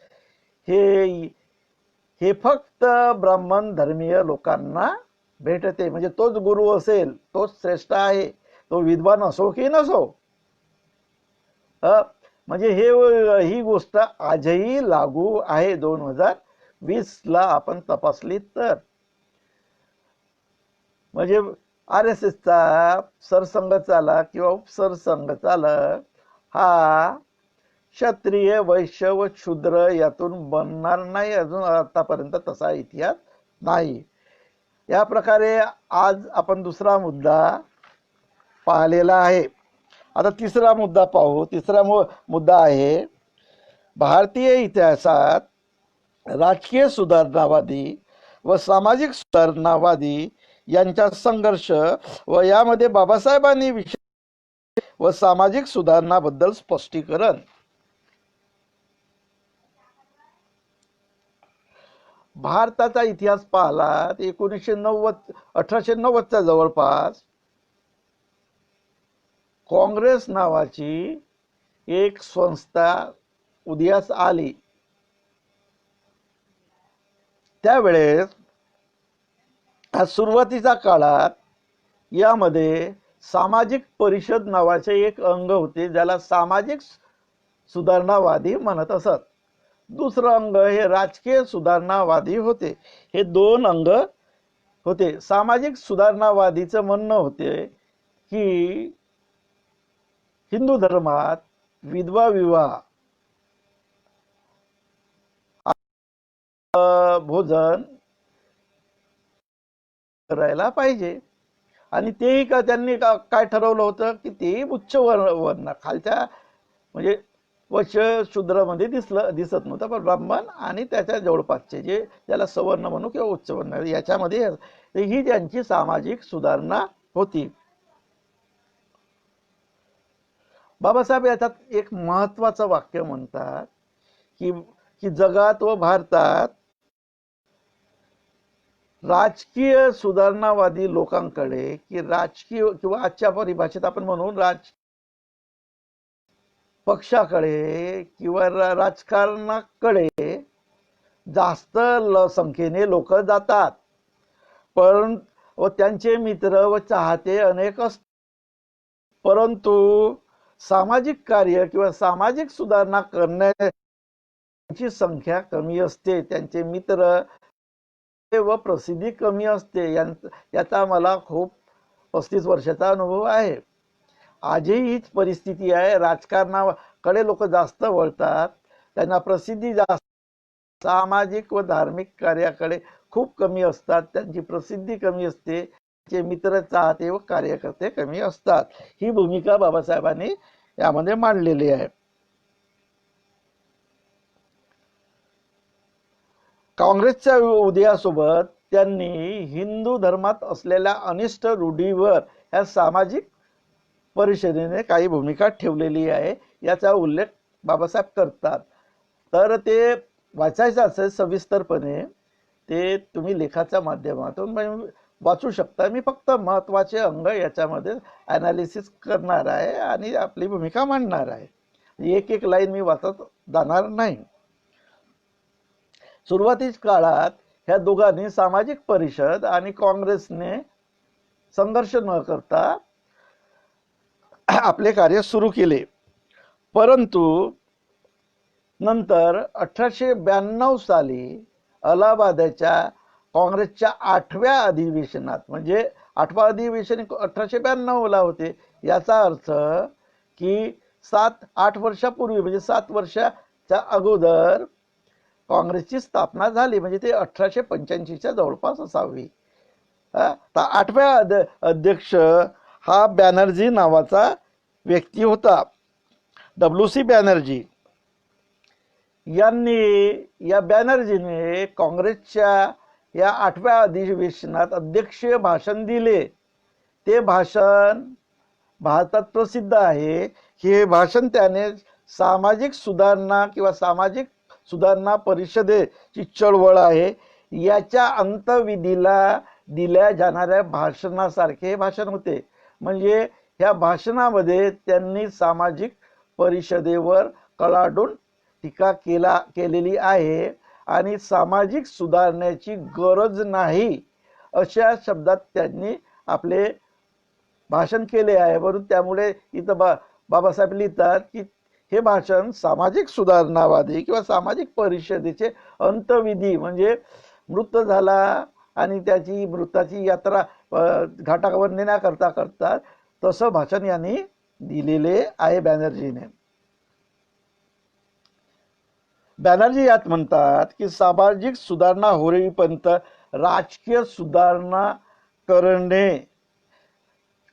S1: हे फक्त ब्राह्मण धर्मीय लोकांना भेटते. म्हणजे तोच गुरु असेल, तोच श्रेष्ठ आहे, तो विद्वान असो की नसो. म्हणजे ही गोष्ट आजही लागू आहे 2020 ला आपण तपासली तर. म्हणजे RSSचा सरसंघचालक किंवा उपसरसंघचालक हा क्षत्रिय, वैश्य व शूद्र यातून बनणार नाही. अजून आतापर्यंत तसा इतिहास नाही. या प्रकारे आज आपण दुसरा मुद्दा पाहिलेला आहे. आता तिसरा मुद्दा पाहू. तिसरा मुद्दा आहे भारतीय इतिहासात राजकीय सुधारणावादी व सामाजिक सुधारणावादी यांचा संघर्ष व यामध्ये बाबासाहेबांनी विषय व सामाजिक सुधारणाबद्दल स्पष्टीकरण. भारताचा इतिहास पाहिला 1890च्या जवळपास काँग्रेस नावाची एक संस्था उदयास आली. त्यावेळेस सुरुवातीच्या काळात यामध्ये सामाजिक परिषद नावाचे एक अंग होते, ज्याला सामाजिक सुधारणावादी म्हणत असत. दुसरं अंग हे राजकीय सुधारणावादी होते. हे दोन अंग होते. सामाजिक सुधारणावादीचं म्हणणं होते की हिंदू धर्मात विधवा विवाह, भोजन करायला पाहिजे. आणि तेही त्यांनी काय ठरवलं होतं की तेही उच्च वर्ण खालच्या म्हणजे वैश्य शूद्रामध्ये दिसत नव्हतं, पण ब्राह्मण आणि त्याच्या जवळपासचे जे ज्याला सवर्ण म्हणू किंवा उच्चवर्ण याच्यामध्ये ही त्यांची सामाजिक सुधारणा होती. बाबासाहेब याच्यात एक महत्वाचं वाक्य म्हणतात की की जगात व भारतात राजकीय सुधारणावादी लोकांकडे की राजकीय किंवा आजच्या परिभाषेत आपण म्हणून पक्षाकडे किंवा राजकारणाकडे जास्त संख्येने लोक जातात, पण व त्यांचे मित्र व चाहते अनेक असतात, परंतु सामाजिक कार्य किंवा सामाजिक सुधारणा करण्याची संख्या कमी असते, त्यांचे मित्र व प्रसिद्धी कमी असते. याचा मला खूप 35 वर्षाचा अनुभव आहे. आजही हीच परिस्थिती आहे. राजकारणाकडे लोक जास्त वळतात, त्यांना प्रसिद्धी जास्त, सामाजिक व धार्मिक कार्याकडे खूप कमी असतात, त्यांची प्रसिद्धी कमी असते, त्यांचे मित्र चाहते व कार्यकर्ते कमी असतात. ही भूमिका बाबासाहेबांनी यामध्ये मांडलेली आहे. काँग्रेसच्या उदयासोबत त्यांनी हिंदू धर्मात असलेल्या अनिष्ट रूढीवर ह्या सामाजिक परिषदेने काही भूमिका ठेवलेली आहे, याचा उल्लेख बाबासाहेब करतात. तर ते वाचायचं असेल सविस्तरपणे ते तुम्ही लेखाच्या माध्यमातून वाचू शकता. मी फक्त महत्वाचे अंग याच्यामध्ये ॲनालिसिस करणार आहे आणि आपली भूमिका मांडणार आहे. एक एक लाईन मी वाचत जाणार नाही. सुरुवातीच्या काळात ह्या दोघांनी सामाजिक परिषद आणि काँग्रेसने संघर्ष न करता आपले कार्य सुरू केले, परंतु नंतर 1892 साली अलाहाबादच्या काँग्रेसच्या 8व्या अधिवेशनात, म्हणजे 8वा अधिवेशन 1892 ला होते, याचा अर्थ की 7-8 वर्षापूर्वी म्हणजे 7 वर्षाच्या अगोदर काँग्रेसची स्थापना झाली, म्हणजे ते 1885च्या जवळपास असावी. तर 8व्या अध्यक्ष हा बॅनर्जी नावाचा व्यक्ती होता, WC बॅनर्जी यांनी. या बॅनर्जीने काँग्रेसच्या या 8व्या अधिवेशनात अध्यक्षीय भाषण दिले. ते भाषण भारतात प्रसिद्ध आहे. हे भाषण त्याने सामाजिक सुधारणा किंवा सामाजिक सुधारणा परिषदेची चळवळ आहे याच्या अंतविधीला दिल्या जाणाऱ्या भाषणासारखे हे भाषण होते. म्हणजे ह्या भाषणामध्ये त्यांनी सामाजिक परिषदेवर कडाडून टीका केलेली आहे आणि सामाजिक सुधारण्याची गरज नाही अशा शब्दात त्यांनी आपले भाषण केले आहे. म्हणून त्यामुळे इथं बाबासाहेब लिहितात की हे भाषण सामाजिक सुधारणावादी किंवा सामाजिक परिषदेचे अंतविधी, म्हणजे मृत झाला आणि त्याची मृताची यात्रा घाटावर नेण्याकरता करतात तसं भाषण यांनी दिलेले आहे बॅनर्जीने. बॅनर्जी यात म्हणतात की सामाजिक सुधारणा होईपर्यंत राजकीय सुधारणा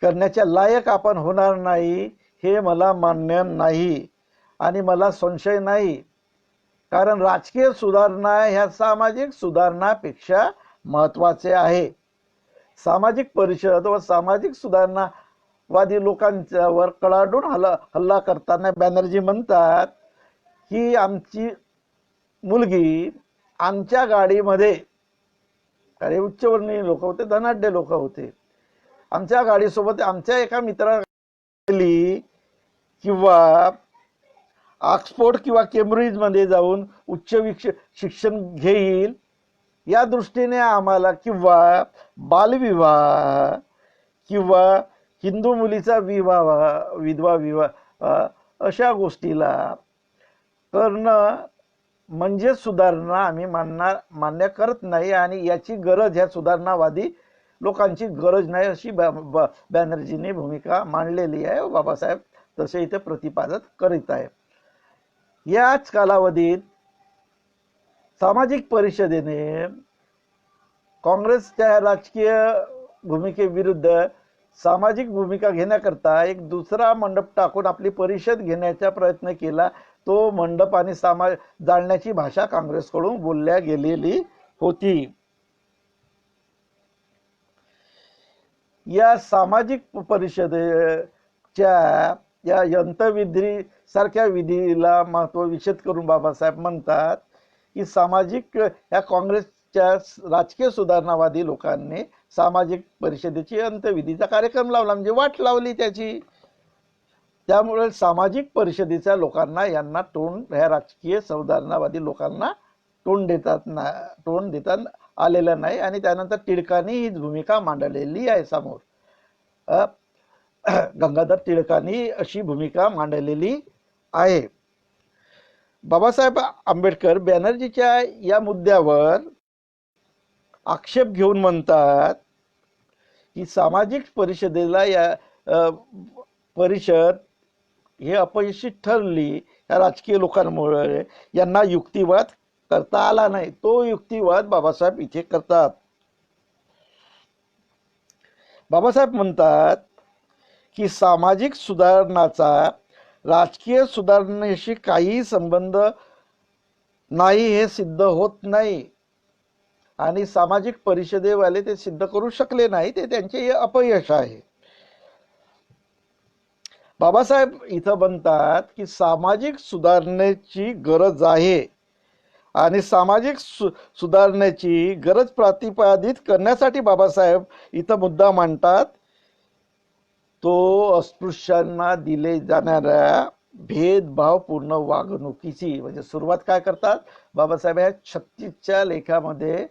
S1: करण्याच्या लायक आपण होणार नाही, हे मला मान्य नाही आणि मला संशय नाही, कारण राजकीय सुधारणा ह्या सामाजिक सुधारणापेक्षा महत्वाचे आहे. सामाजिक परिषद व सामाजिक सुधारणावादी लोकांच्यावर कडाडून हल्ला करताना बॅनर्जी म्हणतात की आमची मुलगी आमच्या गाडीमध्ये, अरे उच्चवर्णीय लोक होते, धनाढ्य लोक होते, आमच्या गाडीसोबत आमच्या एका मित्राला किंवा ऑक्सफोर्ड किंवा केम्ब्रिज मध्ये जाऊन उच्च शिक्षण घेईल या दृष्टीने आम्हाला किंवा बालविवाह किंवा हिंदू मुलीचा विधवा विवाह अशा गोष्टीला करणं म्हणजे सुधारणा आम्ही मान्य करत नाही आणि याची गरज ह्या सुधारणावादी लोकांची गरज नाही अशी बॅनर्जीने भूमिका मांडलेली आहे. बाबासाहेब तसे इथे प्रतिपादन करीत आहे. याच कालावधीत सामाजिक परिषदेने काँग्रेसच्या राजकीय भूमिकेविरुद्ध सामाजिक भूमिका घेण्याकरता एक दुसरा मंडप टाकून आपली परिषद घेण्याचा प्रयत्न केला. तो मंडप आणि समाज जाळण्याची भाषा काँग्रेसकडून बोलल्या गेलेली होती. या सामाजिक परिषदेच्या या यंत्रविधी सारख्या विधीला महत्व विषद करून बाबासाहेब म्हणतात की सामाजिक या काँग्रेसच्या राजकीय सुधारणावादी लोकांनी सामाजिक परिषदेची अंतविधीचा कार्यक्रम लावला, म्हणजे वाट लावली त्याची. त्यामुळे सामाजिक परिषदेच्या लोकांना यांना तोंड, ह्या राजकीय सुधारणावादी लोकांना तोंड देता आलेलं नाही. आणि त्यानंतर टिळकांनी ही भूमिका मांडलेली आहे समोर. गंगाधर टिळकांनी अशी भूमिका मांडलेली आहे. बाबासाहेब आंबेडकर बॅनर्जीच्या या मुद्द्यावर आक्षेप घेऊन म्हणतात की सामाजिक परिषदेला या परिषद हे अपयशी ठरली या राजकीय लोकांमुळे. यांना युक्तिवाद करता आला नाही. तो युक्तिवाद बाबासाहेब इथे करतात. बाबासाहेब म्हणतात की सामाजिक सुधारणाचा राजकीय सुधारणेशी काही संबंध नाही, हे सिद्ध होत नाही. आणि सामाजिक परिषदेवाले ते सिद्ध करू शकले नाही, ते त्यांचे अपयश आहे. बाबासाहेब इथं म्हणतात की सामाजिक सुधारणेची गरज आहे आणि सामाजिक सुधारणेची गरज प्रतिपादित करण्यासाठी बाबासाहेब इथं मुद्दा मांडतात तो अस्पृश्यांना दिले जाणाऱ्या भेदभावपूर्ण वागणुकीची. म्हणजे सुरुवात काय करतात बाबासाहेब या 36च्या लेखामध्ये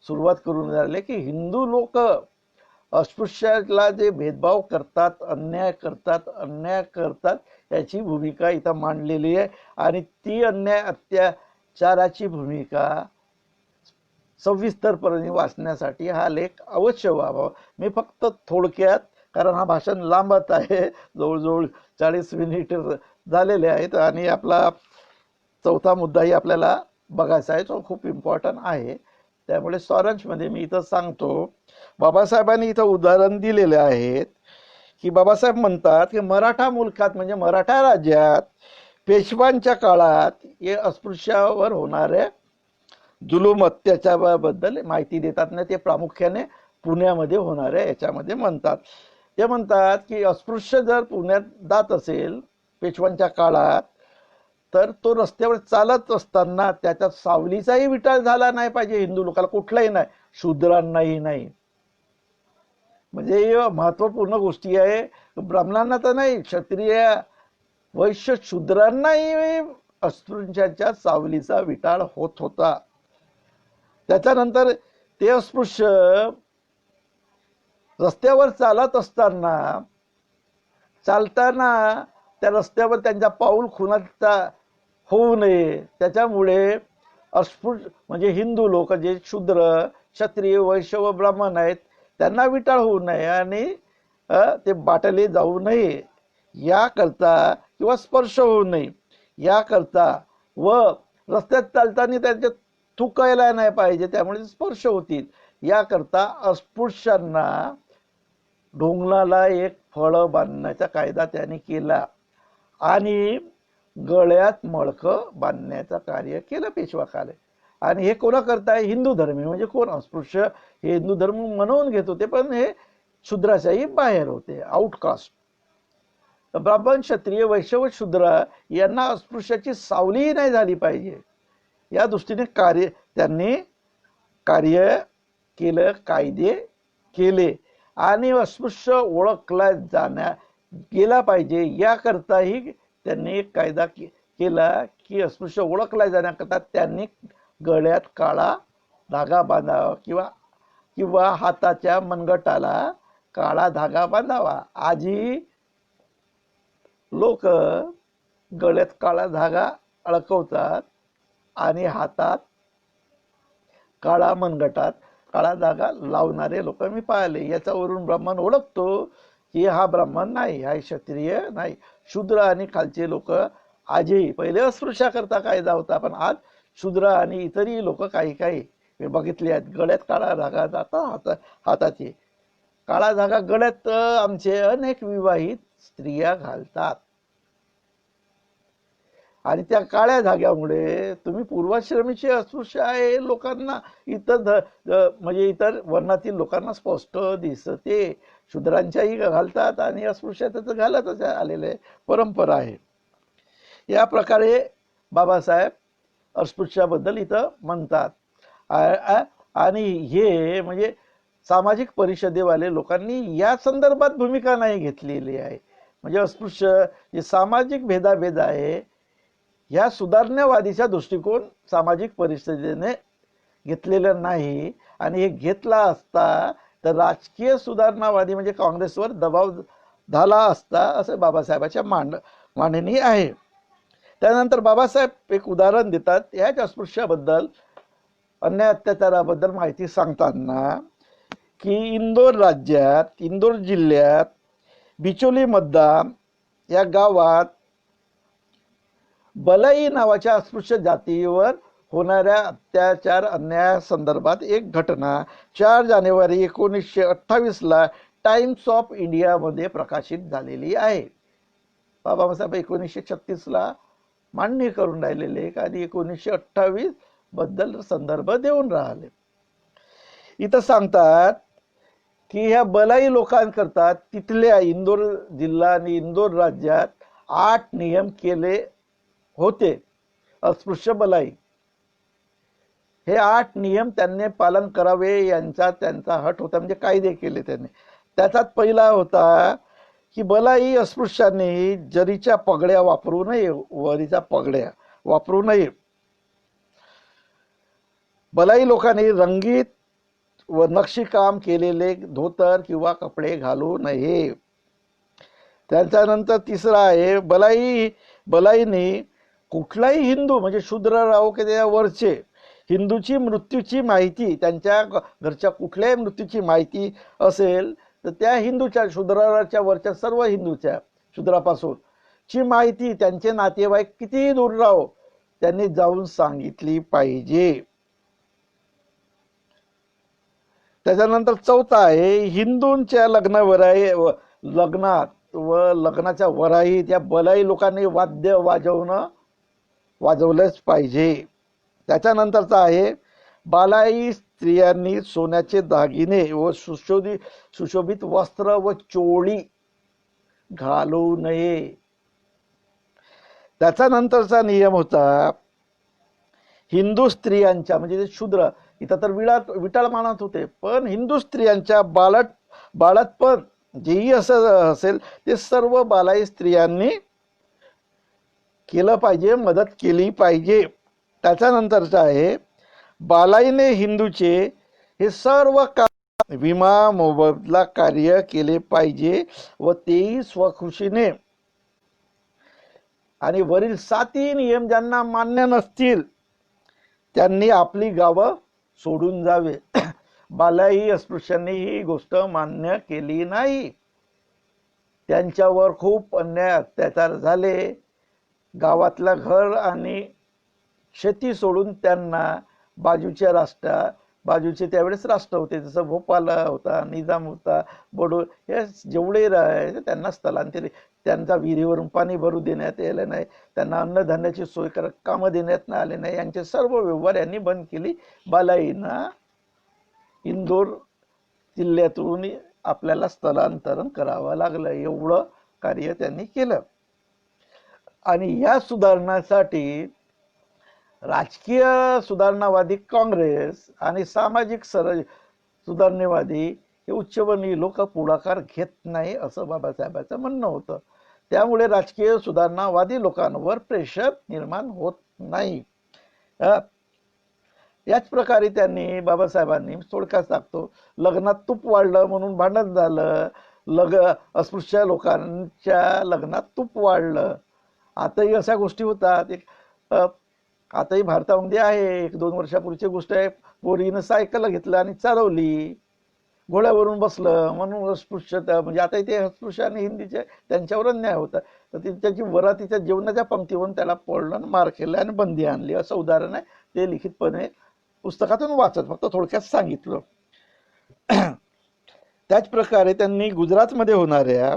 S1: सुरुवात करून राहिले की हिंदू लोक अस्पृश्याला जे भेदभाव करतात, अन्याय करतात याची भूमिका इथं मांडलेली आहे. आणि ती अन्याय अत्याचाराची भूमिका सविस्तरपणे वाचण्यासाठी हा लेख अवश्य व्हावा. मी फक्त थोडक्यात, कारण हा भाषण लांबत आहे, जवळजवळ 40 मिनिट झालेले आहेत आणि आपला चौथा मुद्दाही आपल्याला बघायचा आहे, तो खूप इम्पॉर्टंट आहे. त्यामुळे सारांशमध्ये मी इथं सांगतो. बाबासाहेबांनी इथं उदाहरण दिलेले आहेत की बाबासाहेब म्हणतात की मराठा मुलखात म्हणजे मराठा राज्यात पेशवांच्या काळात हे अस्पृश्यावर होणाऱ्या जुलूम अत्याचाराबद्दल माहिती देतात ना. ते प्रामुख्याने पुण्यामध्ये होणाऱ्या याच्यामध्ये म्हणतात. ते म्हणतात की अस्पृश्य जर पुण्यात जात असेल पेशवांच्या काळात, तर तो रस्त्यावर चालत असताना त्याच्या सावलीचाही विटाळ झाला नाही पाहिजे. हिंदू लोकांना कुठलाही नाही, शूद्रांनाही नाही. म्हणजे महत्वपूर्ण गोष्टी आहे. ब्राह्मणांना तर नाही, क्षत्रिय वैश्य शूद्रांनाही अस्पृश्यांच्या सावलीचा विटाळ होत होता. त्याच्यानंतर ते अस्पृश्य रस्त्यावर चालत असताना चालताना त्या रस्त्यावर त्यांचा पाऊल खुणाचा होऊ नये, त्याच्यामुळे अस्पृश्य म्हणजे हिंदू लोक जे शूद्र क्षत्रिय वैश्य व ब्राह्मण आहेत त्यांना विटाळ होऊ नये आणि ते बाटले जाऊ नये याकरता किंवा स्पर्श होऊ नये याकरता व रस्त्यात चालताना त्यांचे थुकायला नाही पाहिजे, त्यामुळे स्पर्श होतील याकरता अस्पृश्यांना ढोंगणाला एक फळ बांधण्याचा कायदा त्यांनी केला आणि गळ्यात मडकं बांधण्याचं कार्य केलं पेशवाकाले. आणि हे कोणा करताय? हिंदू धर्मी. म्हणजे कोण? अस्पृश्य हे हिंदू धर्म म्हणून घेत होते, पण हे शूद्राच्याही बाहेर होते, आउटकास्ट. ब्राह्मण क्षत्रिय वैश्य व शूद्र यांना अस्पृश्याची सावलीही नाही झाली पाहिजे या दृष्टीने त्यांनी कार्य केलं, कायदे केले. आणि अस्पृश्य ओळखला गेला पाहिजे याकरताही त्यांनी एक कायदा केला की अस्पृश्य ओळखला जाण्याकरता त्यांनी गळ्यात काळा धागा बांधावा किंवा हाताच्या मनगटाला काळा धागा बांधावा. आजी लोक गळ्यात काळा धागा अडकवतात आणि हातात काळा मनगटात काळा धागा लावणारे लोक मी पाहिले. याच्यावरून ब्राह्मण ओळखतो की हा ब्राह्मण नाही, हा क्षत्रिय नाही. शूद्र आणि खालचे लोक आजही, पहिले अस्पृश्या करता कायदा होता, पण आज शूद्र आणि इतरही लोक काही मी बघितले आहेत गळ्यात काळा धागा जातात, हाताचे काळा धागा गळ्यात आमचे अनेक विवाहित स्त्रिया घालतात. आणि त्या काळ्या धाग्यामुळे तुम्ही पूर्वाश्रमीचे अस्पृश्य आहे लोकांना इतर म्हणजे इतर वर्णातील लोकांना स्पष्ट दिसते. शूद्रांच्याही घालतात आणि अस्पृश्याचं घालतच आलेले परंपरा आहे. या प्रकारे बाबासाहेब अस्पृश्याबद्दल इथं म्हणतात. आणि हे म्हणजे सामाजिक परिषदेवाले लोकांनी या संदर्भात भूमिका नाही घेतलेली आहे. म्हणजे अस्पृश्य जे सामाजिक भेदाभेद आहे ह्या सुधारणेवादीचा दृष्टिकोन सामाजिक परिषदेने घेतलेला नाही. आणि हे घेतला असता तर राजकीय सुधारणावादी म्हणजे काँग्रेसवर दबाव झाला असता असं बाबासाहेबांच्या मांडणी आहे. त्यानंतर बाबासाहेब एक उदाहरण देतात याच अस्पृश्याबद्दल अन्याय अत्याचाराबद्दल माहिती सांगताना की इंदोर राज्यात इंदोर जिल्ह्यात बिचोली मतदान या गावात बलाई नावाच्या अस्पृश्य जातीवर होणाऱ्या अत्याचार अन्यायासंदर्भात एक घटना 4 जानेवारी 1928 टाइम्स ऑफ इंडियामध्ये प्रकाशित झालेली आहे. बाबासाहेब 1936 मांडणी करून राहिलेले आणि 1928 बद्दल संदर्भ देऊन राहिले. इथं सांगतात की ह्या बलाई लोकांकरता तिथल्या इंदोर जिल्हा आणि इंदोर राज्यात 8 नियम केले होते अस्पृश्य बलाई. हे 8 नियम त्यांनी पालन करावे यांचा त्यांचा हट होता. म्हणजे कायदे केले त्यांनी. त्याच्यात पहिला होता की बलाई अस्पृश्यांनी जरीच्या पगड्या वापरू नये, वरीच्या पगड्या वापरू नये. बलाई लोकांनी रंगीत व नक्षीकाम केलेले धोतर किंवा कपडे घालू नये. त्याच्यानंतर तिसरा आहे बलाईने कुठलाही हिंदू म्हणजे शूद्र राहो की त्यावरचे हिंदूची मृत्यूची माहिती त्यांच्या घरच्या कुठल्याही मृत्यूची माहिती असेल तर त्या हिंदूच्या शूद्राच्या वरच्या सर्व हिंदूच्या शूद्रापासून ची माहिती त्यांचे नातेवाईक कितीही दूर राहो त्यांनी जाऊन सांगितली पाहिजे. त्याच्यानंतर चौथा आहे हिंदूंच्या लग्नात व लग्नाच्या वराही त्या बलाई लोकांनी वाद्य वाजवलंच पाहिजे. त्याच्यानंतरचा आहे बालाई स्त्रियांनी सोन्याचे दागिने व सुशोभित वस्त्र व चोळी घालू नये. त्याच्यानंतरचा नियम होता हिंदू स्त्रियांच्या म्हणजे शूद्र इथं तर विटाळ मानत होते पण हिंदू स्त्रियांच्या बाळातपण जेही असं असेल ते सर्व बालाई स्त्रियांनी केलं पाहिजे, मदत केली पाहिजे. त्याच्यानंतरचं आहे बालाईने हिंदूचे हे सर्व विमा मोबदला कार्य केले पाहिजे व तेही स्वखुशीने. आणि वरील 7 नियम ज्यांना मान्य नसतील त्यांनी आपली गावं सोडून जावे. बालाई अस्पृश्यांनी ही गोष्ट मान्य केली नाही. त्यांच्यावर खूप अन्याय अत्याचार झाले. गावातलं घर आणि शेती सोडून त्यांना बाजूचे त्यावेळेस राष्ट्र होते जसं भोपाल होता, निजाम होता, बडो हे जेवढे राहायचे त्यांना स्थलांतरित. त्यांचा विहिरीवरून पाणी भरू देण्यात आले नाही, त्यांना अन्नधान्याची सोय कामं देण्यात आले नाही. यांचे सर्व व्यवहार यांनी बंद केली. बालाईंना इंदोर जिल्ह्यातून आपल्याला स्थलांतरण करावं लागलं. एवढं कार्य त्यांनी केलं. आणि या सुधारणासाठी राजकीय सुधारणावादी काँग्रेस आणि सामाजिक सुधारणेवादी हे उच्चवर्णीय लोक पुढाकार घेत नाही असं बाबासाहेबांचं म्हणणं होतं. त्यामुळे राजकीय सुधारणावादी लोकांवर प्रेशर निर्माण होत नाही. याच प्रकारे त्यांनी बाबासाहेबांनी थोडक्यात सांगतो लग्नात तूप वाढलं म्हणून भांडण झालं. अस्पृश्य लोकांच्या लग्नात तूप वाढलं. आताही अशा गोष्टी होतात. आताही भारतामध्ये आहे. 1-2 वर्षापूर्वीची गोष्ट आहे. पोरीनं सायकल घेतलं आणि चालवली, घोड्यावरून बसलं म्हणून अस्पृश्यता म्हणजे आता इथे अस्पृश्य आणि हिंदीचे त्यांच्यावर अन्याय होता. तर त्याची वरातीच्या जेवणाच्या पंक्तीवरून त्याला पडलं, मार केला आणि बंदी आणली असं उदाहरण आहे. ते लिखितपणे पुस्तकातून वाचत फक्त थोडक्यात सांगितलं. त्याच प्रकारे त्यांनी गुजरातमध्ये होणाऱ्या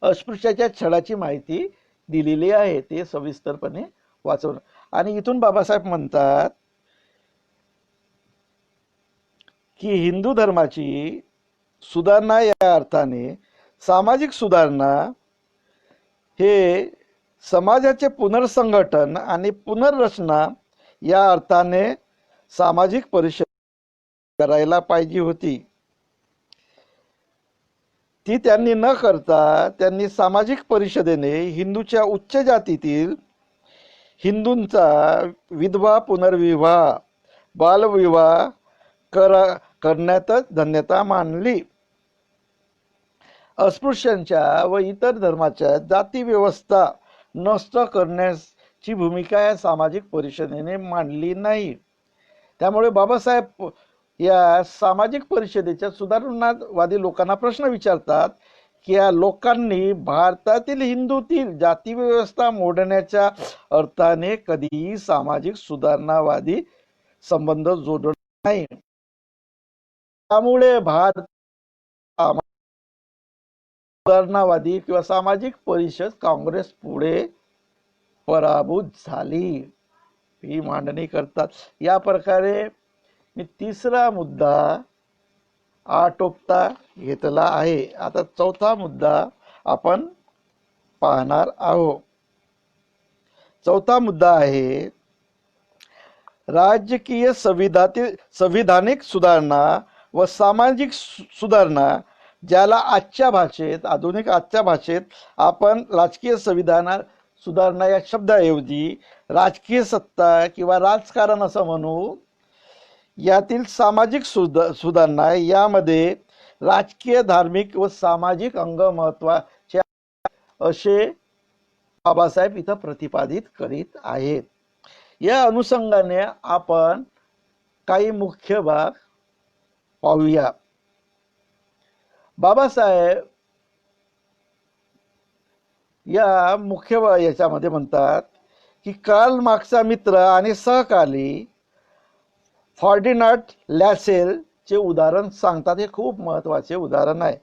S1: अस्पृश्याच्या छळाची माहिती दिलेली आहे, ते सविस्तरपणे वाचवणं. आणि इथून बाबासाहेब म्हणतात की हिंदू धर्माची सुधारणा या अर्थाने सामाजिक सुधारणा हे समाजाचे पुनर्संघटन आणि पुनर्रचना या अर्थाने सामाजिक परिषद करायला पाहिजे होती. ती त्यांनी न करता त्यांनी सामाजिक परिषदेने हिंदूच्या उच्च जातीतील हिंदूंचा विधवा पुनर्विवाह बालविवाह करण्यातच धन्यता मानली. अस्पृश्यांच्या व इतर धर्माच्या जाती व्यवस्था नष्ट करण्याची भूमिका या सामाजिक परिषदेने मांडली नाही. त्यामुळे बाबासाहेब या सामाजिक परिषदेच्या सुधारणावादी लोकांना प्रश्न विचारतात की या लोकांनी भारतातील हिंदूतील जाती व्यवस्था मोडण्याच्या अर्थाने कधीही सामाजिक सुधारणावादी संबंध जोडला नाही. त्यामुळे भारत सुधारणावादी किंवा सामाजिक परिषद काँग्रेस पुढे पराभूत झाली, ही मांडणी करतात. या प्रकारे मी तिसरा मुद्दा आटोपता घेतला आहे. आता चौथा मुद्दा आपण पाहणार आहोत. चौथा मुद्दा आहे राजकीय संविधानिक सुधारणा व सामाजिक सुधारणा, ज्याला आजच्या भाषेत आधुनिक आजच्या भाषेत आपण राजकीय सुधारणा या शब्दाऐवजी राजकीय सत्ता किंवा राजकारण असं म्हणू. यातील सामाजिक सुधारणा यामध्ये राजकीय धार्मिक व सामाजिक अंग महत्वाचे असे बाबासाहेब इथं प्रतिपादित करीत आहेत. या अनुषंगाने आपण काही मुख्य भाग पाहूया. बाबासाहेब या मुख्य याच्यामध्ये म्हणतात की कार्ल मार्क्सचा मित्र आणि सहकारी फर्डिनांड लॅसेल चे उदाहरण सांगतात. हे खूप महत्वाचे उदाहरण आहे.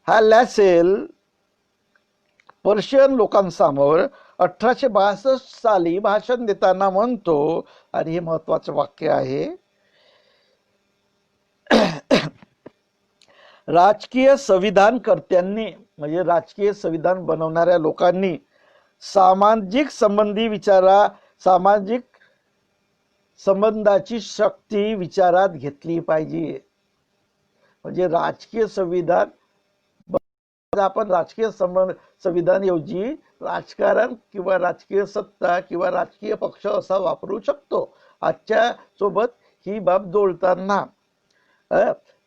S1: हा लॅसेल पर्शियन लोकांसमोर 1862 साली भाषण देताना म्हणतो, आणि हे महत्वाचं वाक्य आहे, राजकीय संविधानकर्त्यांनी म्हणजे राजकीय संविधान बनवणाऱ्या लोकांनी सामाजिक संबंधाची शक्ती विचारात घेतली पाहिजे. म्हणजे राजकीय संविधान आपण राजकीय संविधान ऐवजी राजकारण किंवा राजकीय सत्ता किंवा राजकीय पक्ष असा वापरू शकतो आजच्या सोबत ही बाब जोडताना.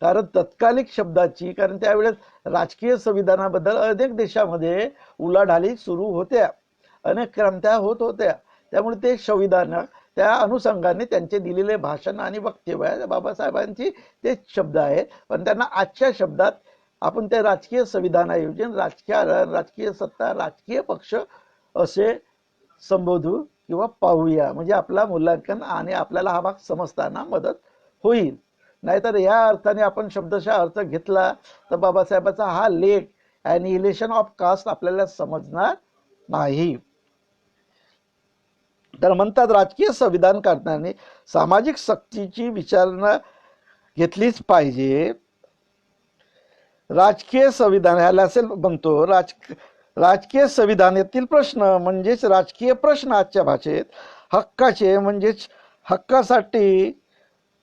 S1: कारण तत्कालिक शब्दाची, कारण त्यावेळेस राजकीय संविधानाबद्दल अनेक देशामध्ये उलाढाली सुरू होत्या, अनेक क्रांत्या होत होत्या. त्यामुळे ते संविधान त्या अनुषंगाने त्यांचे दिलेले भाषण आणि वक्तव्य बाबासाहेबांची तेच शब्द आहेत. पण त्यांना आजच्या शब्दात आपण त्या राजकीय संविधानाऐवजी राजकीय सत्ता राजकीय पक्ष असे संबोधू किंवा पाहूया. म्हणजे आपला मूल्यांकन आणि आपल्याला हा भाग समजताना मदत होईल. नाहीतर या अर्थाने आपण शब्दशः अर्थ घेतला तर बाबासाहेबांचा हा लेख ॲनिहिलेशन ऑफ कास्ट आपल्याला समजणार नाही. तर म्हणतात राजकीय संविधान करताना सामाजिक सक्तीची विचारणा घेतलीच पाहिजे. राजकीय संविधान ह्याला असेल म्हणतो राजकीय संविधानातील प्रश्न म्हणजेच राजकीय प्रश्न आजच्या भाषेत हक्काचे म्हणजेच हक्कासाठी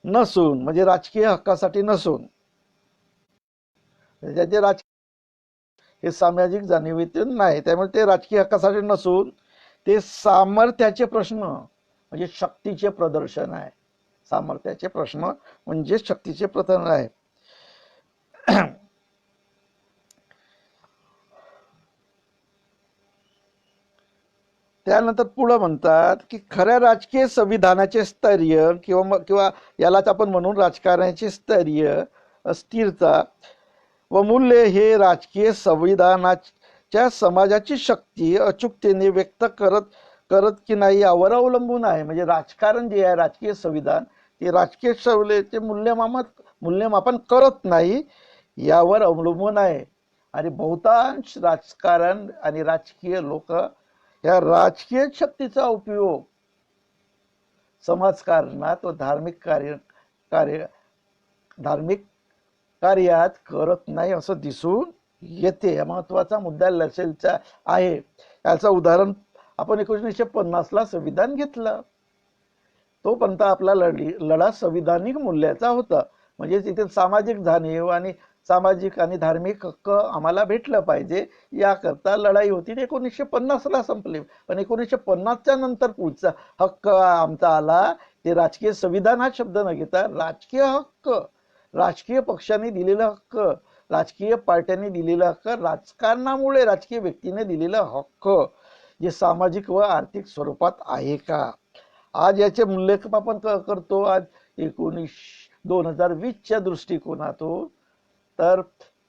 S1: नसून, म्हणजे राजकीय हक्कासाठी नसून त्याचे हे सामाजिक जाणीवेतून नाही. त्यामुळे ते राजकीय हक्कासाठी नसून ते सामर्थ्याचे प्रश्न म्हणजे शक्तीचे प्रदर्शन आहे. सामर्थ्याचे प्रश्न म्हणजे शक्तीचे प्रदर्शन आहे. त्यानंतर पुढे म्हणतात की खऱ्या राजकीय संविधानाचे स्थैर्य किंवा यालाच आपण म्हणून राजकारणाचे स्थैर्य, स्थिरता व मूल्य हे राजकीय संविधानाच्या समाजाची शक्ती अचूकतेने व्यक्त करत की नाही यावर अवलंबून आहे. म्हणजे राजकारण जे आहे राजकीय संविधान ते राजकीय संविधानाचे मूल्यमापन करत नाही यावर अवलंबून आहे. आणि बहुतांश राजकारण आणि राजकीय लोक या राजकीय शक्तीचा उपयोग समाजकारणात व कार्य धार्मिक कार्यात करत नाही असं दिसून येते. महत्वाचा मुद्दा लक्षात आहे. याचं उदाहरण आपण 1950ला संविधान घेतलं. तोपर्यंत आपला लढा संविधानिक मूल्याचा होता. म्हणजे तिथे सामाजिक जाणीव आणि सामाजिक आणि धार्मिक हक्क आम्हाला भेटलं पाहिजे याकरता लढाई होती. 1950ला संपली. पण 1950च्या नंतर पुढचा हक्क आमचा आला ते राजकीय संविधान हा शब्द न घेता राजकीय हक्क, राजकीय पक्षांनी दिलेला हक्क, राजकीय पार्ट्यांनी दिलेला हक्क, राजकारणामुळे राजकीय व्यक्तीने दिलेला हक्क जे सामाजिक व आर्थिक स्वरूपात आहे का. आज याचे मूल्य आपण करतो आज 2020च्या दृष्टिकोनातून. तर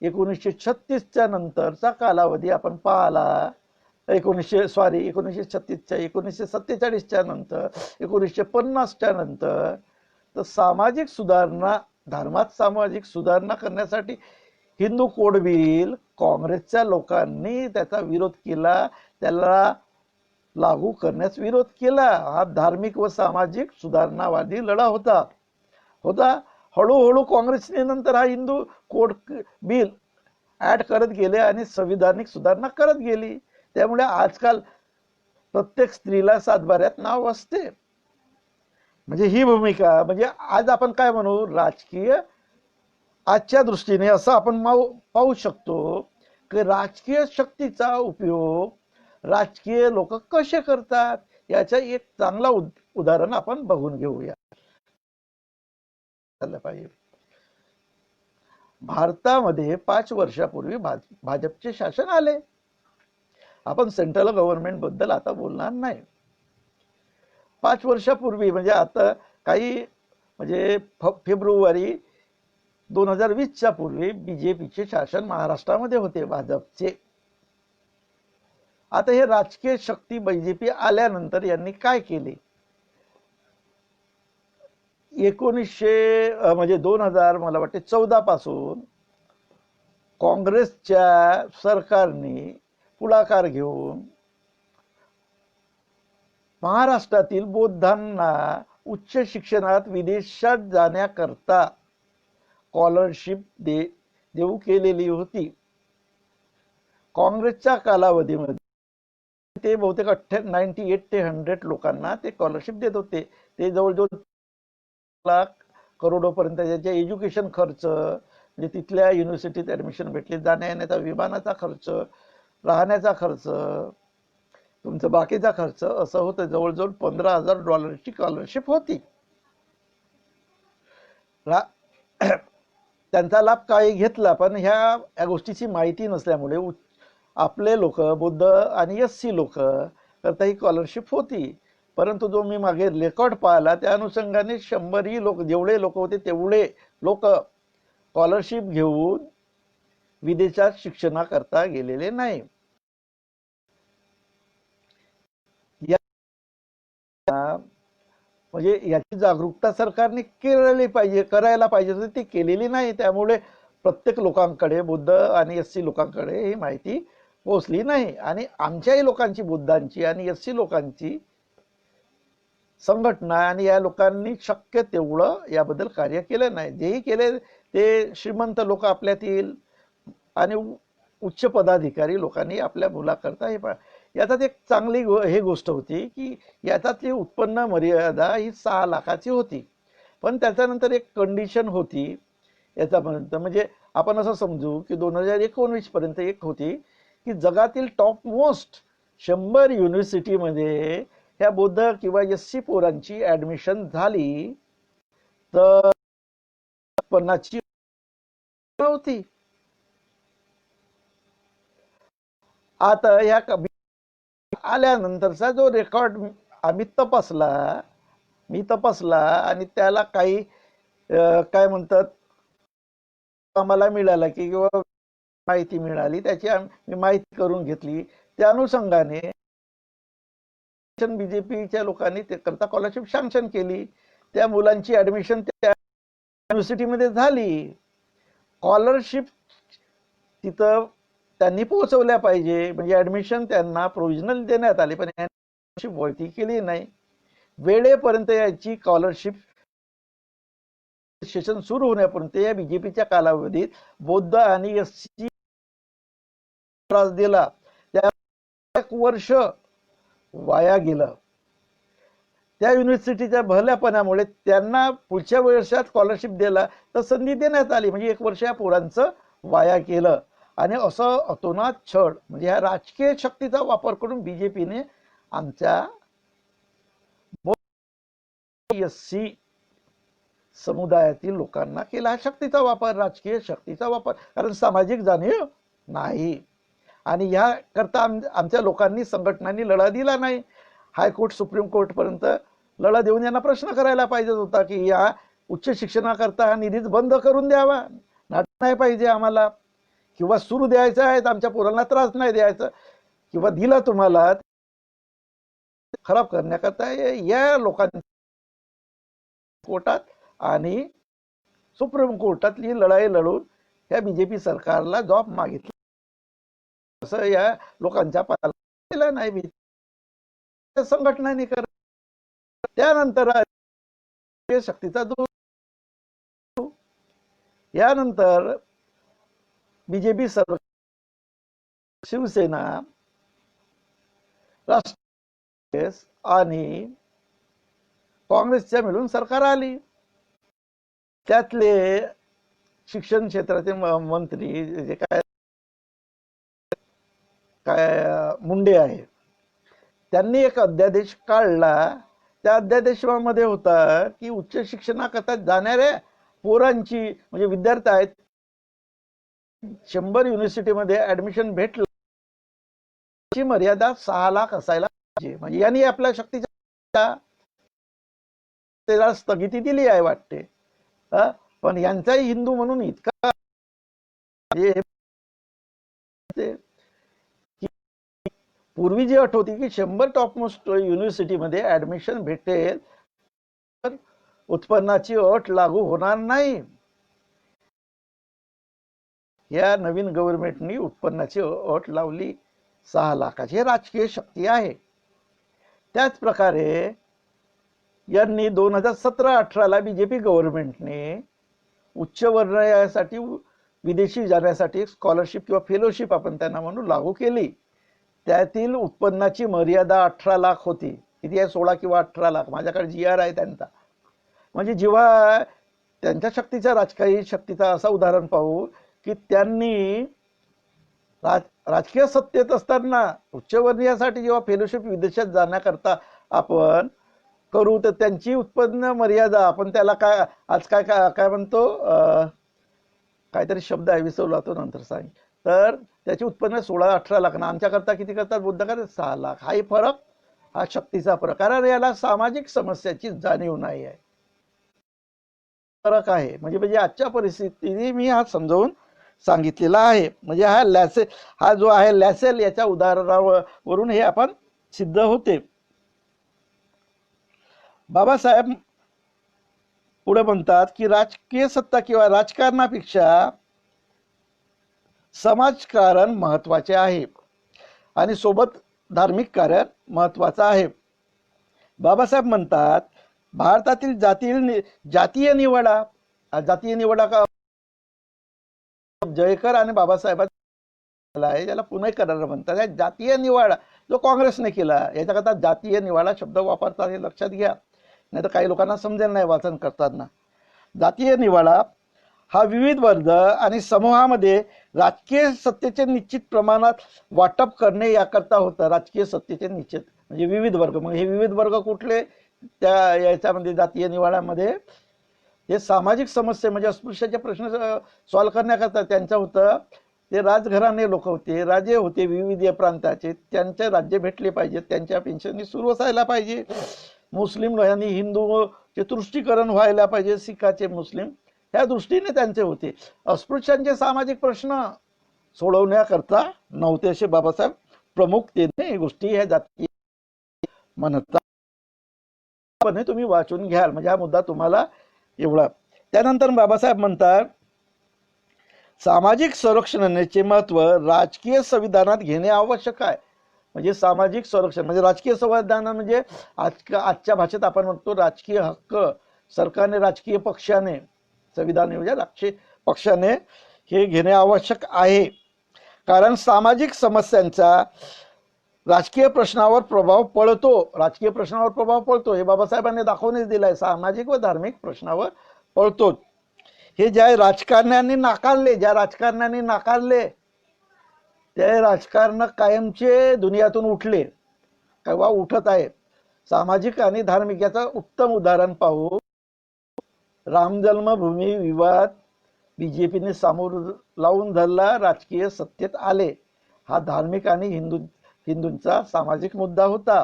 S1: 1936च्या नंतरचा कालावधी आपण पाहिला. 1936च्या 1947च्या नंतर 1950च्या नंतर तर सामाजिक सुधारणा, धर्मात सामाजिक सुधारणा करण्यासाठी हिंदू कोड बिल काँग्रेसच्या लोकांनी त्याचा विरोध केला, त्याला लागू करण्यास विरोध केला. हा धार्मिक व सामाजिक सुधारणावादी लढा होता. हळूहळू काँग्रेसने नंतर हा हिंदू कोड बिल ऍड करत गेले आणि संविधानिक सुधारणा करत गेली. त्यामुळे आजकाल प्रत्येक स्त्रीला सातबाऱ्यात नाव असते. म्हणजे ही भूमिका, म्हणजे आज आपण काय म्हणू, राजकीय आजच्या दृष्टीने असं आपण पाहू शकतो की राजकीय शक्तीचा उपयोग राजकीय लोक कसे करतात याचं एक चांगला उदाहरण आपण बघून घेऊया. पाहिजे. भारतामध्ये 5 वर्षापूर्वी भाजपचे शासन आले. आपण सेंट्रल गव्हर्नमेंट बद्दल आता बोलणार नाही. 5 वर्षापूर्वी म्हणजे आता काही म्हणजे फेब्रुवारी 2020च्या पूर्वी बीजेपीचे शासन महाराष्ट्रामध्ये होते, भाजपचे. आता हे राजकीय शक्ती बीजेपी आल्यानंतर यांनी काय केले, 2000 मला वाटते 14 पासून काँग्रेसच्या सरकारने पुढाकार घेऊन महाराष्ट्रातील बौद्धांना उच्च शिक्षणात विदेशात जाण्याकरता स्कॉलरशिप देऊ केलेली होती. काँग्रेसच्या कालावधीमध्ये ते बहुतेक 98 ते 100 लोकांना ते स्कॉलरशिप देत होते. ते जवळजवळ लाख करोडोपर्यंत त्याचे एज्युकेशन खर्च, म्हणजे तिथल्या युनिव्हर्सिटीत ऍडमिशन भेटले, जाण्या येण्याचा, विमानाचा खर्च, राहण्याचा खर्च, तुमचा बाकीचा खर्च असं होतं. जवळजवळ $15,000 स्कॉलरशिप होती. त्यांचा लाभ काही घेतला, पण ह्या गोष्टीची माहिती नसल्यामुळे आपले लोक, बौद्ध आणि एससी लोक करता ही स्कॉलरशिप होती. परंतु जो मी मागे रेकॉर्ड पाहिला त्या अनुषंगाने 100 लोक, जेवढे लोक होते तेवढे लोक स्कॉलरशिप घेऊन विदेशात शिक्षणाकरता गेलेले नाही. म्हणजे याची जागरूकता सरकारने करायला पाहिजे ती केलेली नाही. त्यामुळे प्रत्येक लोकांकडे, बौद्ध आणि एससी लोकांकडे ही माहिती पोहोचली नाही. आणि आमच्याही लोकांची, बुद्धांची आणि एससी लोकांची संघटना आणि या लोकांनी शक्य तेवढं याबद्दल कार्य केलं नाही. जेही केले ते श्रीमंत लोक आपल्यातील आणि उच्च पदाधिकारी लोकांनी आपल्या मुलाकरता हे याच्यात एक चांगली हे गोष्ट होती की याच्यातली उत्पन्न मर्यादा ही 6 लाखाची होती. पण त्याच्यानंतर एक कंडिशन होती याच्यापर्यंत, म्हणजे आपण असं समजू की 2019 पर्यंत एक होती की जगातील टॉप मोस्ट 100 युनिव्हर्सिटीमध्ये ह्या बौद्ध किंवा एससी पोरांची ऍडमिशन झाली तर 50ची होती. आता ह्या आल्यानंतरचा जो रेकॉर्ड मी तपासला आणि त्याला काही काय म्हणतात आम्हाला मिळाला की किंवा माहिती मिळाली, त्याची मी माहिती करून घेतली. त्या अनुषंगाने बीजेपीच्या लोकांनी ते करता स्कॉलरशिप सँक्शन केली. त्या मुलांची ऍडमिशन त्या युनिव्हर्सिटीमध्ये झाली. स्कॉलरशिप तिथं त्यांनी पोहोचवल्या पाहिजे. म्हणजे ऍडमिशन त्यांना प्रोव्हिजनल देण्यात आले, पण वळती केली नाही. वेळेपर्यंत याची स्कॉलरशिप सेशन सुरू होण्यापर्यंत या बीजेपीच्या कालावधीत बौद्ध आणि एससी त्रास दिला. त्या 1 वर्ष वाया गेलं. त्या युनिव्हर्सिटीच्या भल्यापणामुळे त्यांना पुढच्या वर्षात स्कॉलरशिप द्यायला तर संधी देण्यात आली. म्हणजे 1 वर्ष या पोरांचं वाया केलं. आणि असं अतोनात छळ, म्हणजे ह्या राजकीय शक्तीचा वापर करून बीजेपीने आमच्या एससी समुदायातील लोकांना केला. हा शक्तीचा वापर, राजकीय शक्तीचा वापर, कारण सामाजिक जाणीव नाही. आणि ह्या करता आमच्या लोकांनी, संघटनांनी लढा दिला नाही. हायकोर्ट, सुप्रीम कोर्ट पर्यंत लढा देऊन यांना प्रश्न करायला पाहिजे होता की या उच्च शिक्षणाकरता हा निधीच बंद करून द्यावा, नाही पाहिजे आम्हाला, किंवा सुरू द्यायचा आहे, आमच्या पोरांना त्रास नाही द्यायचा, किंवा दिला तुम्हाला खराब करण्याकरता या लोकांनी कोर्टात आणि सुप्रीम कोर्टातली लढाई लढून या बीजेपी सरकारला जॉब मागितला. असं या लोकांच्या पायाला नाही, संघटनांनी करत. त्यानंतर शक्तीचा यानंतर बीजेपी सरकार, शिवसेना, राष्ट्रवादी आणि काँग्रेसच्या मिळून सरकार आली. त्यातले शिक्षण क्षेत्राचे मंत्री जे काय मुंडे आहे, त्यांनी एक अध्यादेश काढला. त्या अध्यादेशामध्ये होता की उच्च शिक्षणाकरता जाणाऱ्या पोरांची, म्हणजे विद्यार्थी आहेत, 100 युनिव्हर्सिटीमध्ये ऍडमिशन भेटलं, मर्यादा 6 लाख असायला पाहिजे. म्हणजे यांनी आपल्या शक्तीच्या त्याला स्थगिती दिली आहे वाटते. पण यांचाही हिंदू म्हणून इतका पूर्वी जी अट होती की 100 टॉपमोस्ट युनिव्हर्सिटीमध्ये ऍडमिशन भेटेल, उत्पन्नाची अट लागू होणार नाही. या नवीन गव्हर्नमेंटनी उत्पन्नाची अट लावली 6 लाखाची. राजकीय शक्ती आहे. त्याच प्रकारे यांनी 2017-18 बीजेपी गव्हर्नमेंटने उच्च वर्णासाठी विदेशी जाण्यासाठी स्कॉलरशिप किंवा फेलोशिप आपण त्यांना म्हणून लागू केली. त्यातील उत्पन्नाची मर्यादा 18 लाख होती. किती आहे? 16 किंवा 18 लाख. माझ्याकडे GR आहे त्यांचा. म्हणजे जेव्हा त्यांच्या शक्तीचा, राजकीय शक्तीचा असा उदाहरण पाहू की त्यांनी राजकीय सत्तेत असताना उच्चवर्णीयासाठी जेव्हा फेलोशिप विदेशात जाण्याकरता आपण करू, तर त्यांची उत्पन्न मर्यादा आपण त्याला काय आज काय म्हणतो, काहीतरी शब्द आहे, विसरलो तो, नंतर सांग. तर त्याची उत्पन्न 16-18 लाख ना, आमच्याकरता किती करतात बुद्धकार? 6 लाख. हाही फरक, हा शक्तीचा फरक. कारण याला सामाजिक समस्याची जाणीव नाही आहे, फरक आहे. म्हणजे आजच्या परिस्थितीने मी हा समजावून सांगितलेला आहे. म्हणजे हा जो आहे लॅसेल, याच्या उदाहरणावरून हे आपण सिद्ध होते. बाबासाहेब पुढे म्हणतात की राजकीय सत्ता किंवा राजकारणापेक्षा समाजकारण महत्वाचे आहे आणि सोबत धार्मिक कार्य महत्वाचं आहे. बाबासाहेब म्हणतात भारतातील जातीय निवडा का जयकर आणि बाबासाहेबांचा आहे, ज्याला पुणेकरांना म्हणतात. जातीय निवाडा जो काँग्रेसने केला, याच्याकरता जातीय निवाडा शब्द वापरतात, हे लक्षात घ्या, नाही तर काही लोकांना समजेल नाही वाचन करताना. जातीय निवाडा हा विविध वर्ग आणि समूहामध्ये राजकीय सत्तेचे निश्चित प्रमाणात वाटप करणे याकरता होतं. राजकीय सत्तेचे निश्चित म्हणजे विविध वर्ग. मग हे विविध वर्ग कुठले? त्या याच्यामध्ये जातीय निवाड्यामध्ये हे सामाजिक समस्या म्हणजे अस्पृश्याचे प्रश्न सॉल्व्ह करण्याकरता त्यांचं होतं. ते राजघराणे लोक होते, राजे होते विविध प्रांताचे, त्यांचे राज्य भेटले पाहिजे, त्यांच्या पेन्शनी सुरू असायला पाहिजे. मुस्लिम आणि हिंदूचे तुष्टीकरण व्हायला पाहिजे, सिखाचे मुस्लिम, त्या दृष्टीने त्यांचे होते. अस्पृश्यांचे सामाजिक प्रश्न सोडवण्याकरता नव्हते, असे बाबासाहेब प्रमुखतेने गोष्टी ह्या जाती म्हणतात. तुम्ही वाचून घ्याल, म्हणजे हा मुद्दा तुम्हाला एवढा. त्यानंतर बाबासाहेब म्हणतात सामाजिक संरक्षणाचे महत्व राजकीय संविधानात घेणे आवश्यक आहे. म्हणजे सामाजिक संरक्षण म्हणजे राजकीय संविधान म्हणजे आजच्या भाषेत आपण म्हणतो राजकीय हक्क. सरकारने राजकीय पक्षाने संविधान म्हणजे राजकीय पक्षाने हे घेणे आवश्यक आहे. कारण सामाजिक समस्यांचा राजकीय प्रश्नावर प्रभाव पडतो. राजकीय प्रश्नावर प्रभाव पडतो हे बाबासाहेबांनी दाखवूनच दिलाय. सामाजिक व धार्मिक प्रश्नावर पडतो. हे ज्या राजकारण्यांनी नाकारले ते राजकारण कायमचे दुनियातून उठले किंवा उठत आहे. सामाजिक आणि धार्मिक याचं उत्तम उदाहरण पाहू. राम जन्मभूमी विवाद बीजेपीने सामोर लावून धरला, राजकीय सत्तेत आले. हा धार्मिक आणि हिंदूंचा सामाजिक मुद्दा होता.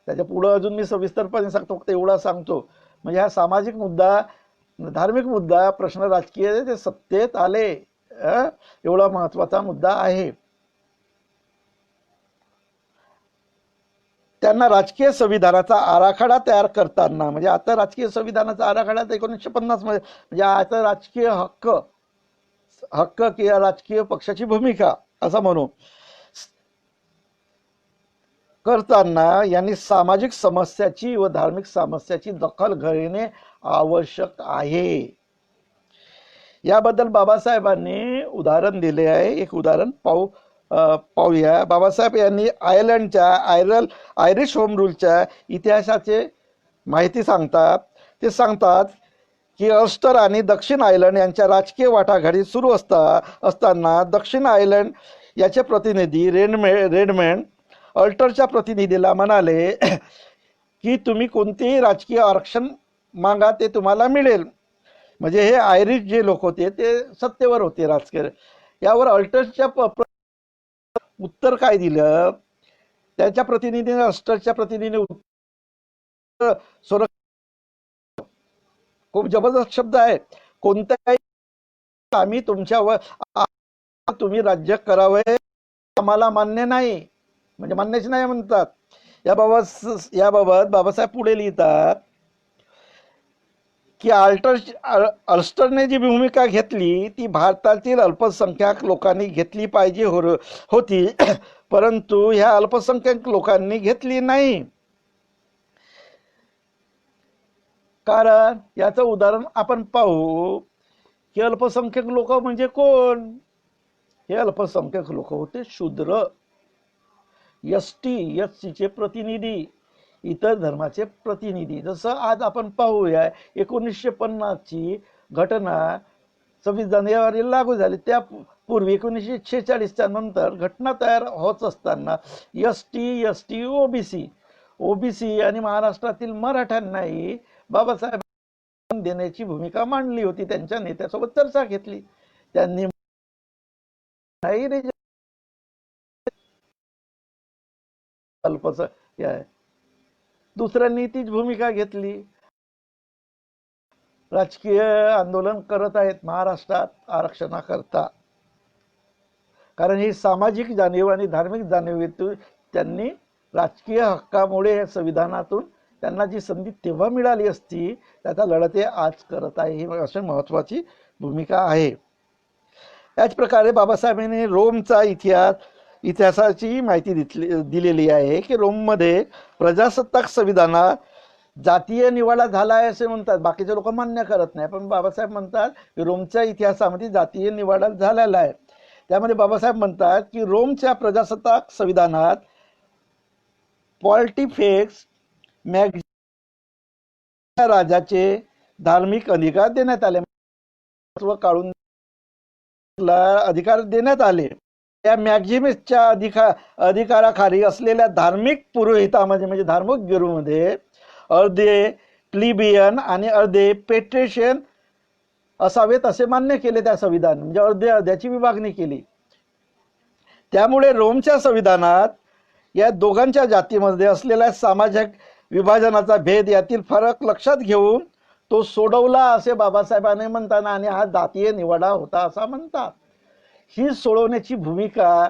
S1: त्याच्या पुढे अजून मी सविस्तरपणे सांगतो, फक्त एवढा सांगतो. म्हणजे हा सामाजिक मुद्दा, धार्मिक मुद्दा, प्रश्न राजकीय ते सत्तेत आले, एवढा महत्वाचा मुद्दा आहे. त्यांना राजकीय संविधानाचा आराखडा तयार करताना, म्हणजे आता राजकीय संविधानाचा आराखडा 1950 मध्ये, म्हणजे आता राजकीय हक्क किंवा राजकीय पक्षाची भूमिका असं म्हणू करताना यांनी सामाजिक समस्याची व धार्मिक समस्याची दखल घेणे आवश्यक आहे. याबद्दल बाबासाहेबांनी उदाहरण दिले आहे. एक उदाहरण पाहूया. बाबासाहेब यांनी आयरिश होम रूलच्या इतिहासाचे माहिती सांगतात. ते सांगतात की अल्स्टर आणि दक्षिण आयर्लंड यांच्या राजकीय वाटाघाटी सुरू असताना दक्षिण आयर्लंड याचे प्रतिनिधी रेडमंड अल्स्टरच्या प्रतिनिधीला म्हणाले की तुम्ही कोणतेही राजकीय आरक्षण मागा, ते तुम्हाला मिळेल. म्हणजे हे आयरिश जे लोक होते ते सत्तेवर होते राजकीय. यावर अल्स्टरच्या उत्तर काय दिलं, त्याच्या प्रतिनिधीने अल्स्टरच्या प्रतिनिधीने खूप जबरदस्त शब्द आहे. कोणत्याही आम्ही तुमच्यावर तुम्ही राज्य करावे आम्हाला मान्य नाही, म्हणजे मान्यच नाही म्हणतात. याबाबत बाबासाहेब पुढे लिहितात की अल्स्टरने जी भूमिका घेतली ती भारतातील अल्पसंख्याक लोकांनी घेतली पाहिजे होती, परंतु ह्या अल्पसंख्याक लोकांनी घेतली नाही. कारण याचं उदाहरण आपण पाहू की अल्पसंख्याक लोक म्हणजे कोण. हे अल्पसंख्याक लोक होते शूद्र, एसटीचे प्रतिनिधी, इतर धर्माचे प्रतिनिधी. जसं आज आपण पाहूया 1950 ची घटना 26 जानेवारी लागू झाली. त्या पूर्वी 1946च्या नंतर घटना तयार होत असताना एसटी ओबीसी आणि महाराष्ट्रातील मराठ्यांनाही बाबासाहेब देण्याची भूमिका मांडली होती. त्यांच्या नेत्यासोबत चर्चा घेतली. त्यांनी दुसऱ्यांनी तीच भूमिका घेतली. राजकीय आंदोलन करत आहेत महाराष्ट्रात आरक्षणाकरता. कारण ही सामाजिक जाणीव आणि धार्मिक जाणीवेतून त्यांनी राजकीय हक्कामुळे संविधानातून त्यांना जी संधी तेव्हा मिळाली असती त्याचा लढा ते आज करत आहे. ही अशी महत्वाची भूमिका आहे. याच प्रकारे बाबासाहेबांनी रोमचा इतिहासाची माहिती दिलेली आहे की रोममध्ये प्रजासत्ताक संविधानात जातीय निवाडा झाला आहे असे म्हणतात. बाकीचे लोक मान्य करत नाही, पण बाबासाहेब म्हणतात की रोमच्या इतिहासामध्ये जातीय निवाडा झालेला आहे. त्यामध्ये बाबासाहेब म्हणतात की रोमच्या प्रजासत्ताक संविधानात पॉलिटिफेक्स राजाचे धार्मिक अधिकार देण्यात आले, काढून अधिकार देण्यात आले. या मॅक्झिमसच्या अधिकाराखाली असलेल्या धार्मिक पुरोहितामध्ये म्हणजे धार्मिक गुरूमध्ये अर्धे प्लिबियन आणि अर्धे पेट्रेशियन असावेत असे मान्य केले त्या संविधान, म्हणजे अर्ध्याची विभागणी केली. त्यामुळे रोमच्या संविधानात या दोघांच्या जातीमध्ये असलेल्या सामाजिक विभाजनाचा भेद, यातील फरक लक्षात घेऊन तो सोडवला असे बाबासाहेबांनी म्हणताना, आणि हा जातीय निवाडा होता असा म्हणतात. ही सोडवण्याची भूमिका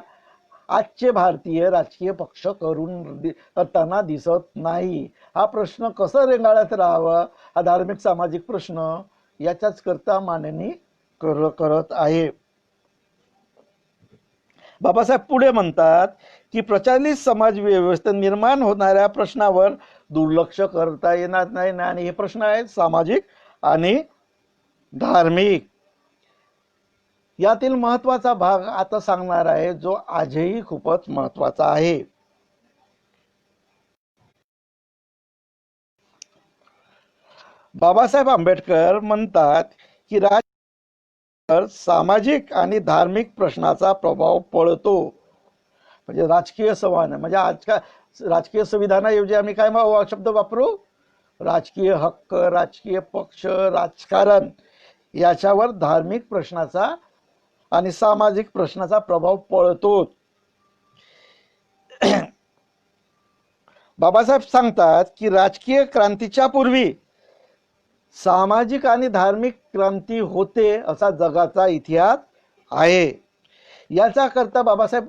S1: आजचे भारतीय राजकीय पक्ष करताना दिसत नाही. हा प्रश्न कसा रेंगाळत राहावा, हा धार्मिक सामाजिक प्रश्न, याच्याच करता मांडणी करत आहे. बाबासाहेब पुढे म्हणतात की प्रचलित समाज व्यवस्थेत निर्माण होणाऱ्या प्रश्नावर दुर्लक्ष करता येणार नाही. आणि हे प्रश्न आहेत सामाजिक आणि धार्मिक. यातील महत्वाचा भाग आता सांगणार आहे, जो आजही खूपच महत्वाचा आहे. बाबासाहेब आंबेडकर म्हणतात की सामाजिक आणि धार्मिक प्रश्नाचा प्रभाव पडतो. म्हणजे राजकीय संविधान, म्हणजे आजकाल राजकीय संविधानाऐवजी आम्ही काय शब्द वापरू, राजकीय हक्क, राजकीय पक्ष, राजकारण याच्यावर धार्मिक प्रश्नाचा आणि सामाजिक प्रश्नाचा प्रभाव पडतो. बाबासाहेब सांगतात की राजकीय क्रांतीच्या पूर्वी सामाजिक आणि धार्मिक क्रांती होते असा जगाचा इतिहास आहे. याचा करता बाबासाहेब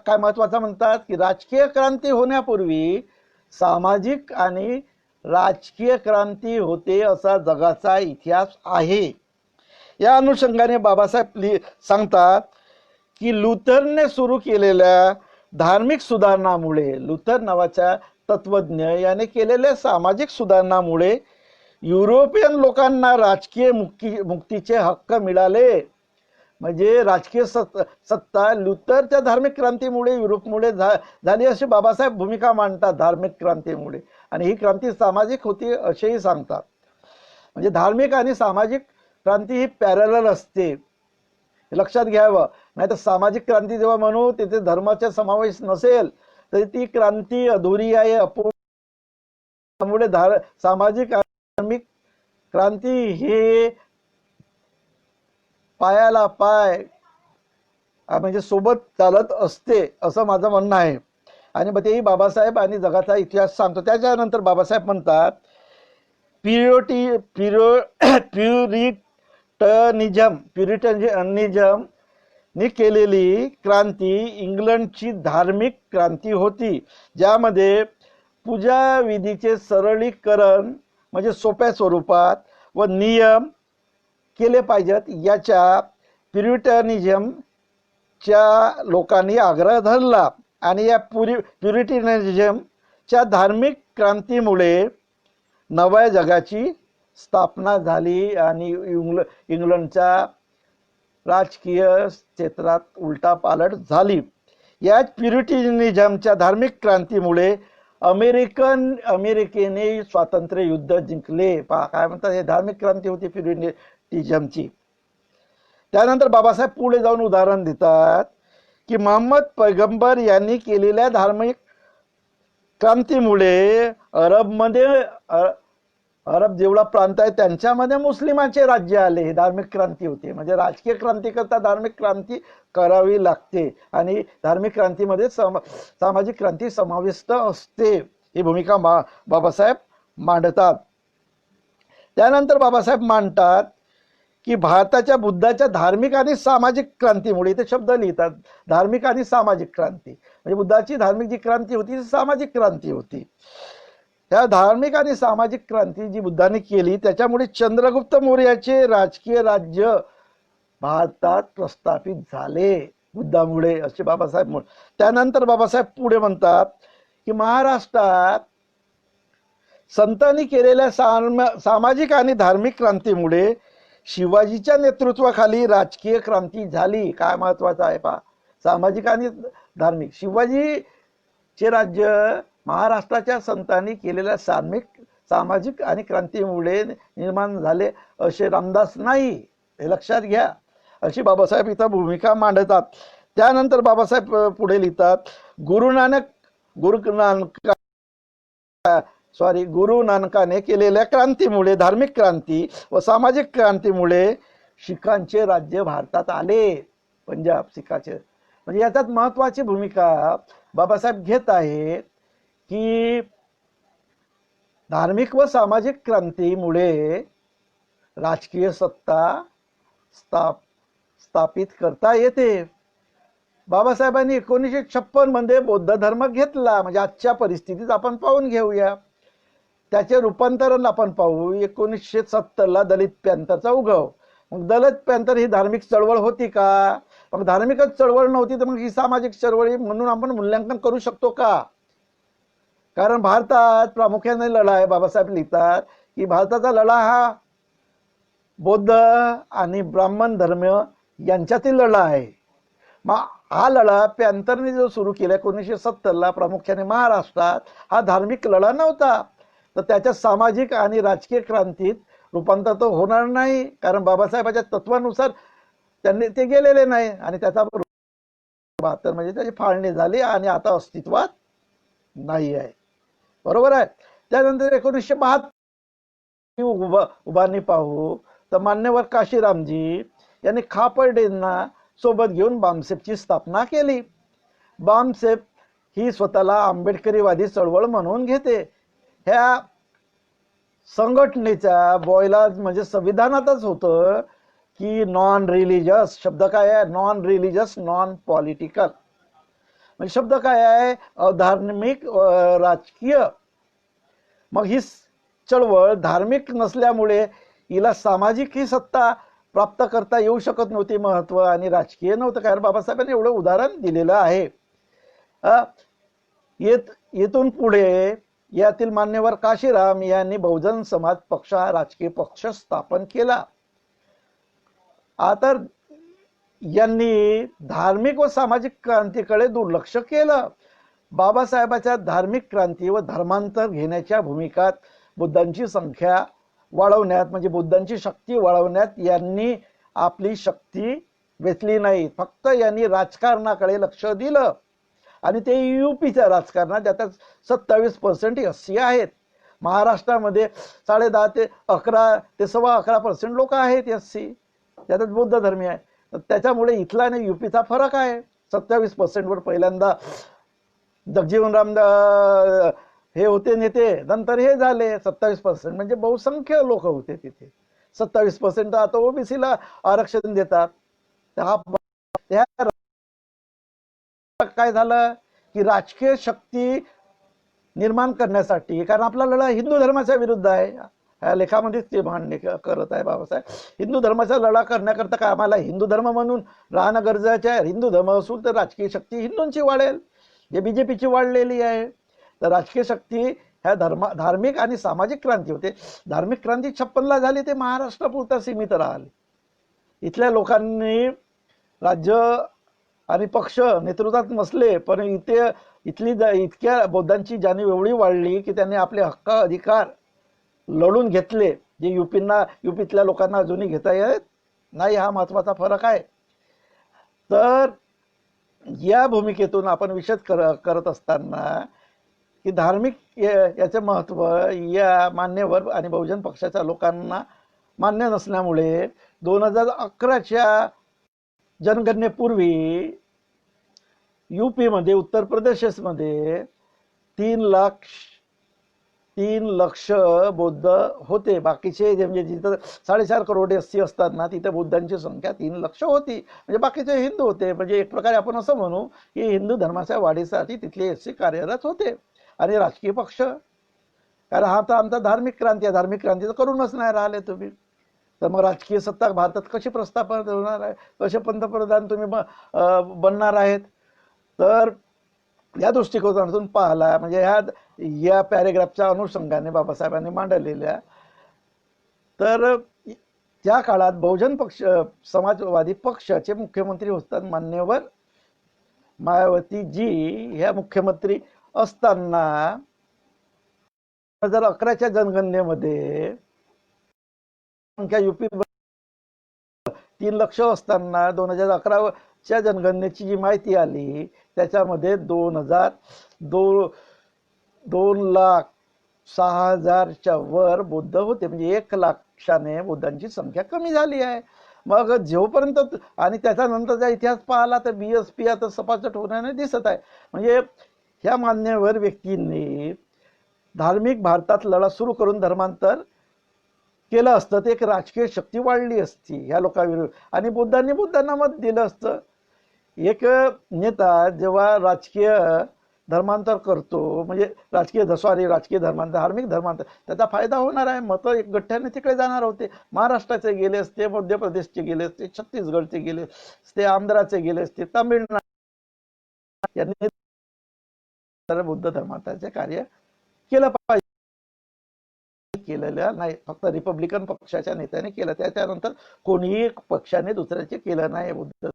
S1: काय महत्वाचं म्हणतात की राजकीय क्रांती होण्यापूर्वी सामाजिक आणि राजकीय क्रांती होते असा जगाचा इतिहास आहे. या अनुषंगाने बाबासाहेब सांगतात की लुथरने सुरू केलेल्या धार्मिक सुधारणामुळे, लुथर नावाच्या तत्वज्ञ याने केलेल्या सामाजिक सुधारणामुळे युरोपियन लोकांना राजकीय मुक्तीचे हक्क मिळाले. म्हणजे राजकीय सत्ता लुथरच्या धार्मिक क्रांतीमुळे युरोपमुळे झाली अशी बाबासाहेब भूमिका मांडतात धार्मिक क्रांतीमुळे. आणि ही क्रांती सामाजिक होती असेही सांगतात. म्हणजे धार्मिक आणि सामाजिक क्रांती ही पॅरलल असते, हे लक्षात घ्यावं. नाही तर सामाजिक क्रांती जेव्हा म्हणू तिथे धर्माचा समावेश नसेल तरी ती क्रांती अधुरी आहे, अपूर्ण. त्यामुळे सामाजिक धार्मिक क्रांती हे पायाला पाय म्हणजे सोबत चालत असते असं माझं म्हणणं आहे. आणि मग तेही बाबासाहेब आणि जगाचा इतिहास सांगतो. त्याच्यानंतर बाबासाहेब म्हणतात प्युरिटनिझम ने केलेली क्रांती इंग्लंडची धार्मिक क्रांती होती, ज्यामध्ये पूजा विधीचे सरळीकरण म्हणजे सोप्या स्वरूपात व नियम केले पाहिजेत याच्या प्युरिटनिझमच्या लोकांनी आग्रह धरला. आणि या प्युरिटनिझमच्या धार्मिक क्रांतीमुळे नव्या जगाची स्थापना झाली आणि इंग्लंडच्या राजकीय क्षेत्रात उलटापालट झाली. या प्युरिटनिझमच्या धार्मिक क्रांतीमुळे अमेरिकेने स्वातंत्र्य युद्ध जिंकले. काय म्हणतात, हे धार्मिक क्रांती होती प्युरिटनिझमची. त्यानंतर बाबासाहेब पुढे जाऊन उदाहरण देतात की मोहम्मद पैगंबर यांनी केलेल्या धार्मिक क्रांतीमुळे अरब जेवढा प्रांत आहे त्यांच्यामध्ये मुस्लिमांचे राज्य आले. हे धार्मिक क्रांती होती. म्हणजे राजकीय क्रांती करता धार्मिक क्रांती करावी लागते आणि धार्मिक क्रांतीमध्ये सामाजिक क्रांती समाविष्ट असते. ही भूमिका बाबासाहेब मांडतात. त्यानंतर बाबासाहेब मांडतात की भारताच्या बुद्धाच्या धार्मिक आणि सामाजिक क्रांतीमुळे, इथे शब्द लिहितात धार्मिक आणि सामाजिक क्रांती, म्हणजे बुद्धाची धार्मिक जी क्रांती होती ती सामाजिक क्रांती होती. त्या धार्मिक आणि सामाजिक क्रांती जी बुद्धाने केली त्याच्यामुळे चंद्रगुप्त मौर्याचे राजकीय राज्य भारतात प्रस्थापित झाले बुद्धामुळे, असे बाबासाहेब. त्यानंतर बाबासाहेब पुढे म्हणतात की महाराष्ट्रात संतांनी केलेल्या सामाजिक आणि धार्मिक क्रांतीमुळे शिवाजीच्या नेतृत्वाखाली राजकीय क्रांती झाली. काय महत्वाचं आहे पहा, सामाजिक आणि धार्मिक. शिवाजीचे राज्य महाराष्ट्राच्या संतांनी केलेल्या सामाजिक आणि क्रांतीमुळे निर्माण झाले असे रामदास नाही, हे लक्षात घ्या, अशी बाबासाहेब इथं भूमिका मांडतात. त्यानंतर बाबासाहेब पुढे लिहितात गुरु नानकाने केलेल्या क्रांतीमुळे, धार्मिक क्रांती व सामाजिक क्रांतीमुळे शिखांचे राज्य भारतात आले. पंजाब शिखाचे. म्हणजे याच्यात महत्वाची भूमिका बाबासाहेब घेत आहेत की धार्मिक व सामाजिक क्रांतीमुळे राजकीय सत्ता स्थापित करता येते. बाबासाहेबांनी 1956 मध्ये बौद्ध धर्म घेतला. म्हणजे आजच्या परिस्थितीत आपण पाहून घेऊया, त्याचे रूपांतरण आपण पाहू. 1970 ला दलित पॅंथरचा उगव, मग दलित पॅंथर ही धार्मिक चळवळ होती का? मग धार्मिकच चळवळ नव्हती तर मग ही सामाजिक चळवळी म्हणून आपण मूल्यांकन करू शकतो का? कारण भारतात प्रामुख्याने लढा आहे. बाबासाहेब लिहितात की भारताचा लढा हा बौद्ध आणि ब्राह्मण धर्म यांच्यातील लढा आहे. मग हा लढा पॅंथरने जो सुरू केला 1970ला प्रामुख्याने महाराष्ट्रात, हा धार्मिक लढा नव्हता. तर त्याच्या सामाजिक आणि राजकीय क्रांतीत रूपांतर तर होणार नाही, कारण बाबासाहेबांच्या तत्वानुसार त्यांनी ते गेलेले नाही आणि त्याचा 72 म्हणजे त्याची फाळणी झाली आणि आता अस्तित्वात नाही आहे. बरोबर आहे. त्यानंतर 1972 उभारणी पाहू तर मान्यवर काशीरामजी यांनी खापर्डेंना सोबत घेऊन बामसेपची स्थापना केली. बामसेप ही स्वतःला आंबेडकरीवादी चळवळ म्हणून घेते. ह्या संघटनेच्या बॉयलाज म्हणजे संविधानातच होतं की नॉन रिलिजियस, शब्द काय आहे? Non religious, non political. म्हणजे शब्द काय आहे? अधार्मिक, राजकीय. मग ही चळवळ धार्मिक नसल्यामुळे हिला सामाजिक ही सत्ता प्राप्त करता येऊ शकत नव्हती, महत्व, आणि राजकीय नव्हतं. कारण बाबासाहेबांनी एवढं उदाहरण दिलेलं आहे. येथून पुढे यातील मान्यवर काशीराम यांनी बहुजन समाज पक्ष हा राजकीय पक्ष स्थापन केला. आता यांनी धार्मिक व सामाजिक क्रांतीकडे दुर्लक्ष केलं. बाबासाहेबांच्या धार्मिक क्रांती व धर्मांतर घेण्याच्या भूमिकात बुद्धांची संख्या वाढवण्यात म्हणजे बुद्धांची शक्ती वाढवण्यात यांनी आपली शक्ती वेचली नाही. फक्त यांनी राजकारणाकडे लक्ष दिलं आणि ते यूपीच्या राजकारणात ज्यात 27% एससी आहेत. महाराष्ट्रामध्ये 10.5 ते 11 ते 11.25% लोक आहेत एससी, त्यातच बौद्ध धर्मी आहे. तर त्याच्यामुळे इथला आणि यूपीचा फरक आहे. 27% वर पहिल्यांदा जगजीवनराम हे होते नेते, नंतर हे झाले 27%, म्हणजे बहुसंख्य लोक होते तिथे. 27% आता ओबीसीला आरक्षण देतात. काय झालं की राजकीय शक्ती निर्माण करण्यासाठी, कारण आपला लढा हिंदू धर्माच्या विरुद्ध आहे, ह्या लेखामध्येच ते मांडणी करत आहे बाबासाहेब. हिंदू धर्माचा लढा करण्याकरता काय आम्हाला हिंदू धर्म म्हणून राहणं गरजेचं आहे? हिंदू धर्म असून तर राजकीय शक्ती हिंदूंची वाढेल, जे बीजेपीची वाढलेली आहे. तर राजकीय शक्ती ह्या धार्मिक आणि सामाजिक क्रांती होते. धार्मिक क्रांती 56ला झाली, ते महाराष्ट्रापुरता सीमित राहिले. इथल्या लोकांनी राज्य आणि पक्ष नेतृत्वात नसले, पण इतक्या बौद्धांची जाणीव एवढी वाढली की त्यांनी आपले हक्क अधिकार लढून घेतले, जे यूपीतल्या लोकांना अजूनही घेता येत नाही. हा महत्वाचा फरक आहे. तर या भूमिकेतून आपण विशद करत असताना की धार्मिक याचे महत्व या मान्यवर आणि बहुजन पक्षाच्या लोकांना मान्य नसल्यामुळे 2011च्या जनगणनेपूर्वी यूपी मध्ये, उत्तर प्रदेशमध्ये 3 लक्ष बौद्ध होते. बाकीचे म्हणजे जिथं 4.5 करोड एससी असतात ना, तिथे बुद्धांची संख्या 3 लक्ष होती. म्हणजे बाकीचे हिंदू होते. म्हणजे एक प्रकारे आपण असं म्हणू की हिंदू धर्माच्या वाढीसाठी तिथले एससी कार्यरत होते. आणि राजकीय पक्ष, कारण हा तर आमचा धार्मिक क्रांती आहे, धार्मिक क्रांती तर करूनच नाही राहिले तुम्ही, तर मग राजकीय सत्ता भारतात कशी प्रस्थापित होणार आहे? कसे पंतप्रधान तुम्ही बनणार आहेत? तर या दृष्टिकोनातून पाहला म्हणजे या पॅरेग्राफच्या अनुषंगाने बाबासाहेबांनी मांडलेल्या, तर त्या काळात बहुजन पक्ष समाजवादी पक्षाचे मुख्यमंत्री होतात मान्यवर मायावतीजी. ह्या मुख्यमंत्री असताना 2011च्या जनगणनेमध्ये संख्या यूपी 3 लक्ष असताना 2011च्या जनगणनेची जी माहिती आली त्याच्यामध्ये 2,06,000च्या वर बौद्ध होते. म्हणजे 1 लाखाने बुद्धांची संख्या कमी झाली आहे. मग जेव्हापर्यंत आणि त्याच्यानंतरचा इतिहास पाहिला तर बीएसपी आता सपासट होण्याने दिसत आहे. म्हणजे ह्या मान्यवर व्यक्तींनी धार्मिक भारतात लढा सुरू करून धर्मांतर केलं असतं, ते एक राजकीय शक्ती वाढली असती ह्या लोकांविरुद्ध, आणि बुद्धांना मत दिलं असतं. एक नेता जेव्हा राजकीय धर्मांतर करतो, म्हणजे राजकीय धर्मांतर, धार्मिक धर्मांतर, त्याचा फायदा होणार आहे. मतं एक गठ्ठ्याने तिकडे जाणार होते. महाराष्ट्राचे गेले असते, मध्य प्रदेशचे गेले असते, छत्तीसगडचे गेले असते, आंध्राचे गेले असते, तामिळनाडू यांनी बुद्ध धर्मांतराचे कार्य केलं पाहिजे. केलेलं नाही, फक्त रिपब्लिकन पक्षाच्या नेत्याने केलं. त्याच्यानंतर कोणीही पक्षाने दुसऱ्याचे केलं नाही बुद्ध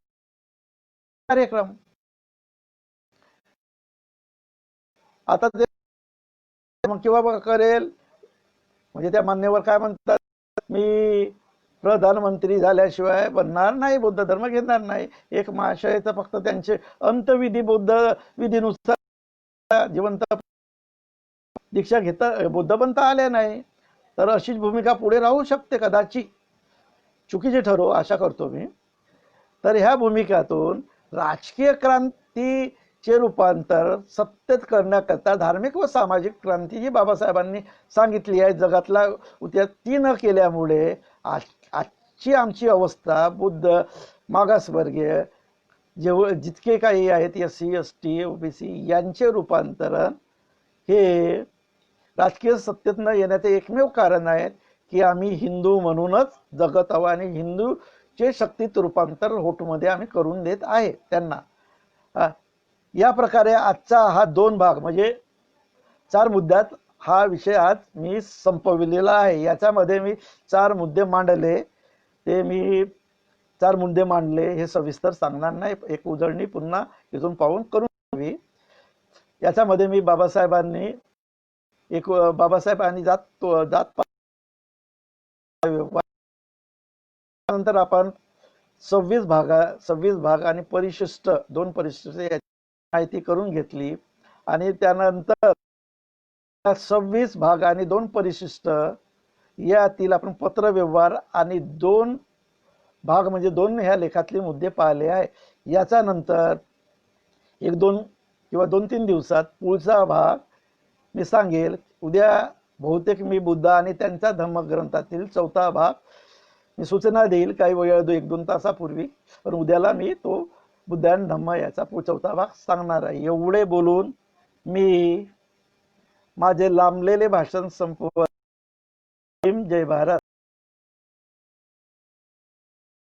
S1: कार्यक्रम. आता ते मग किंवा करेल, म्हणजे त्या मान्यवर काय म्हणतात, मी प्रधानमंत्री झाल्याशिवाय बनणार नाही, बुद्ध धर्म घेणार नाही. एक महाशयचं फक्त त्यांचे अंतविधी बुद्ध विधीनुसार जिवंत दीक्षा घेता बुद्ध बनता आल्या नाही. तर अशीच भूमिका पुढे राहू शकते, कदाचित चुकीची ठरो आशा करतो मी. तर ह्या भूमिकातून राजकीय क्रांतीचे रूपांतर सत्तेत करण्याकरता धार्मिक व सामाजिक क्रांती जी बाबासाहेबांनी सांगितली आहे जगातला ती न केल्यामुळे आजची आमची अवस्था, बुद्ध, मागासवर्गीय जितके काही आहेत, SC ST OBC यांचे रूपांतरण हे राजकीय सत्तेत न येण्याचे एकमेव कारण आहे की आम्ही हिंदू म्हणूनच जगत आहोत आणि हिंदूचे शक्तीत रूपांतर होटमध्ये आम्ही करून देत आहे त्यांना. या प्रकारे आजचा हा 2 भाग म्हणजे 4 मुद्द्यात हा विषय आज मी संपविलेला आहे. याच्यामध्ये मी 4 मुद्दे मांडले, ते मी 4 मुद्दे मांडले हे सविस्तर सांगणार नाही. एक उजळणी पुन्हा इथून पाहून करून घ्यावी. याच्यामध्ये मी बाबासाहेबांनी जात नंतर आपण 26 भाग आणि परिशिष्ट 2 परिशिष्ट याची माहिती करून घेतली. आणि त्यानंतर 26 भाग आणि 2 परिशिष्ट यातील आपण पत्रव्यवहार आणि 2 भाग म्हणजे 2 ह्या लेखातले मुद्दे पाहिले आहे. याच्या नंतर 1-2 किंवा 2-3 दिवसात पुढचा भाग मी सांगेल. उद्या बहुतेक मी बुद्ध आणि त्यांच्या धम्मग्रंथातील 4था भाग मी सूचना देईल, काही वेळ 1-2 तासापूर्वी. पण उद्याला मी तो बुद्ध आणि धम्म याचा 4था भाग सांगणार आहे. एवढे बोलून मी माझे लांबलेले भाषण संपवत. जय भारत.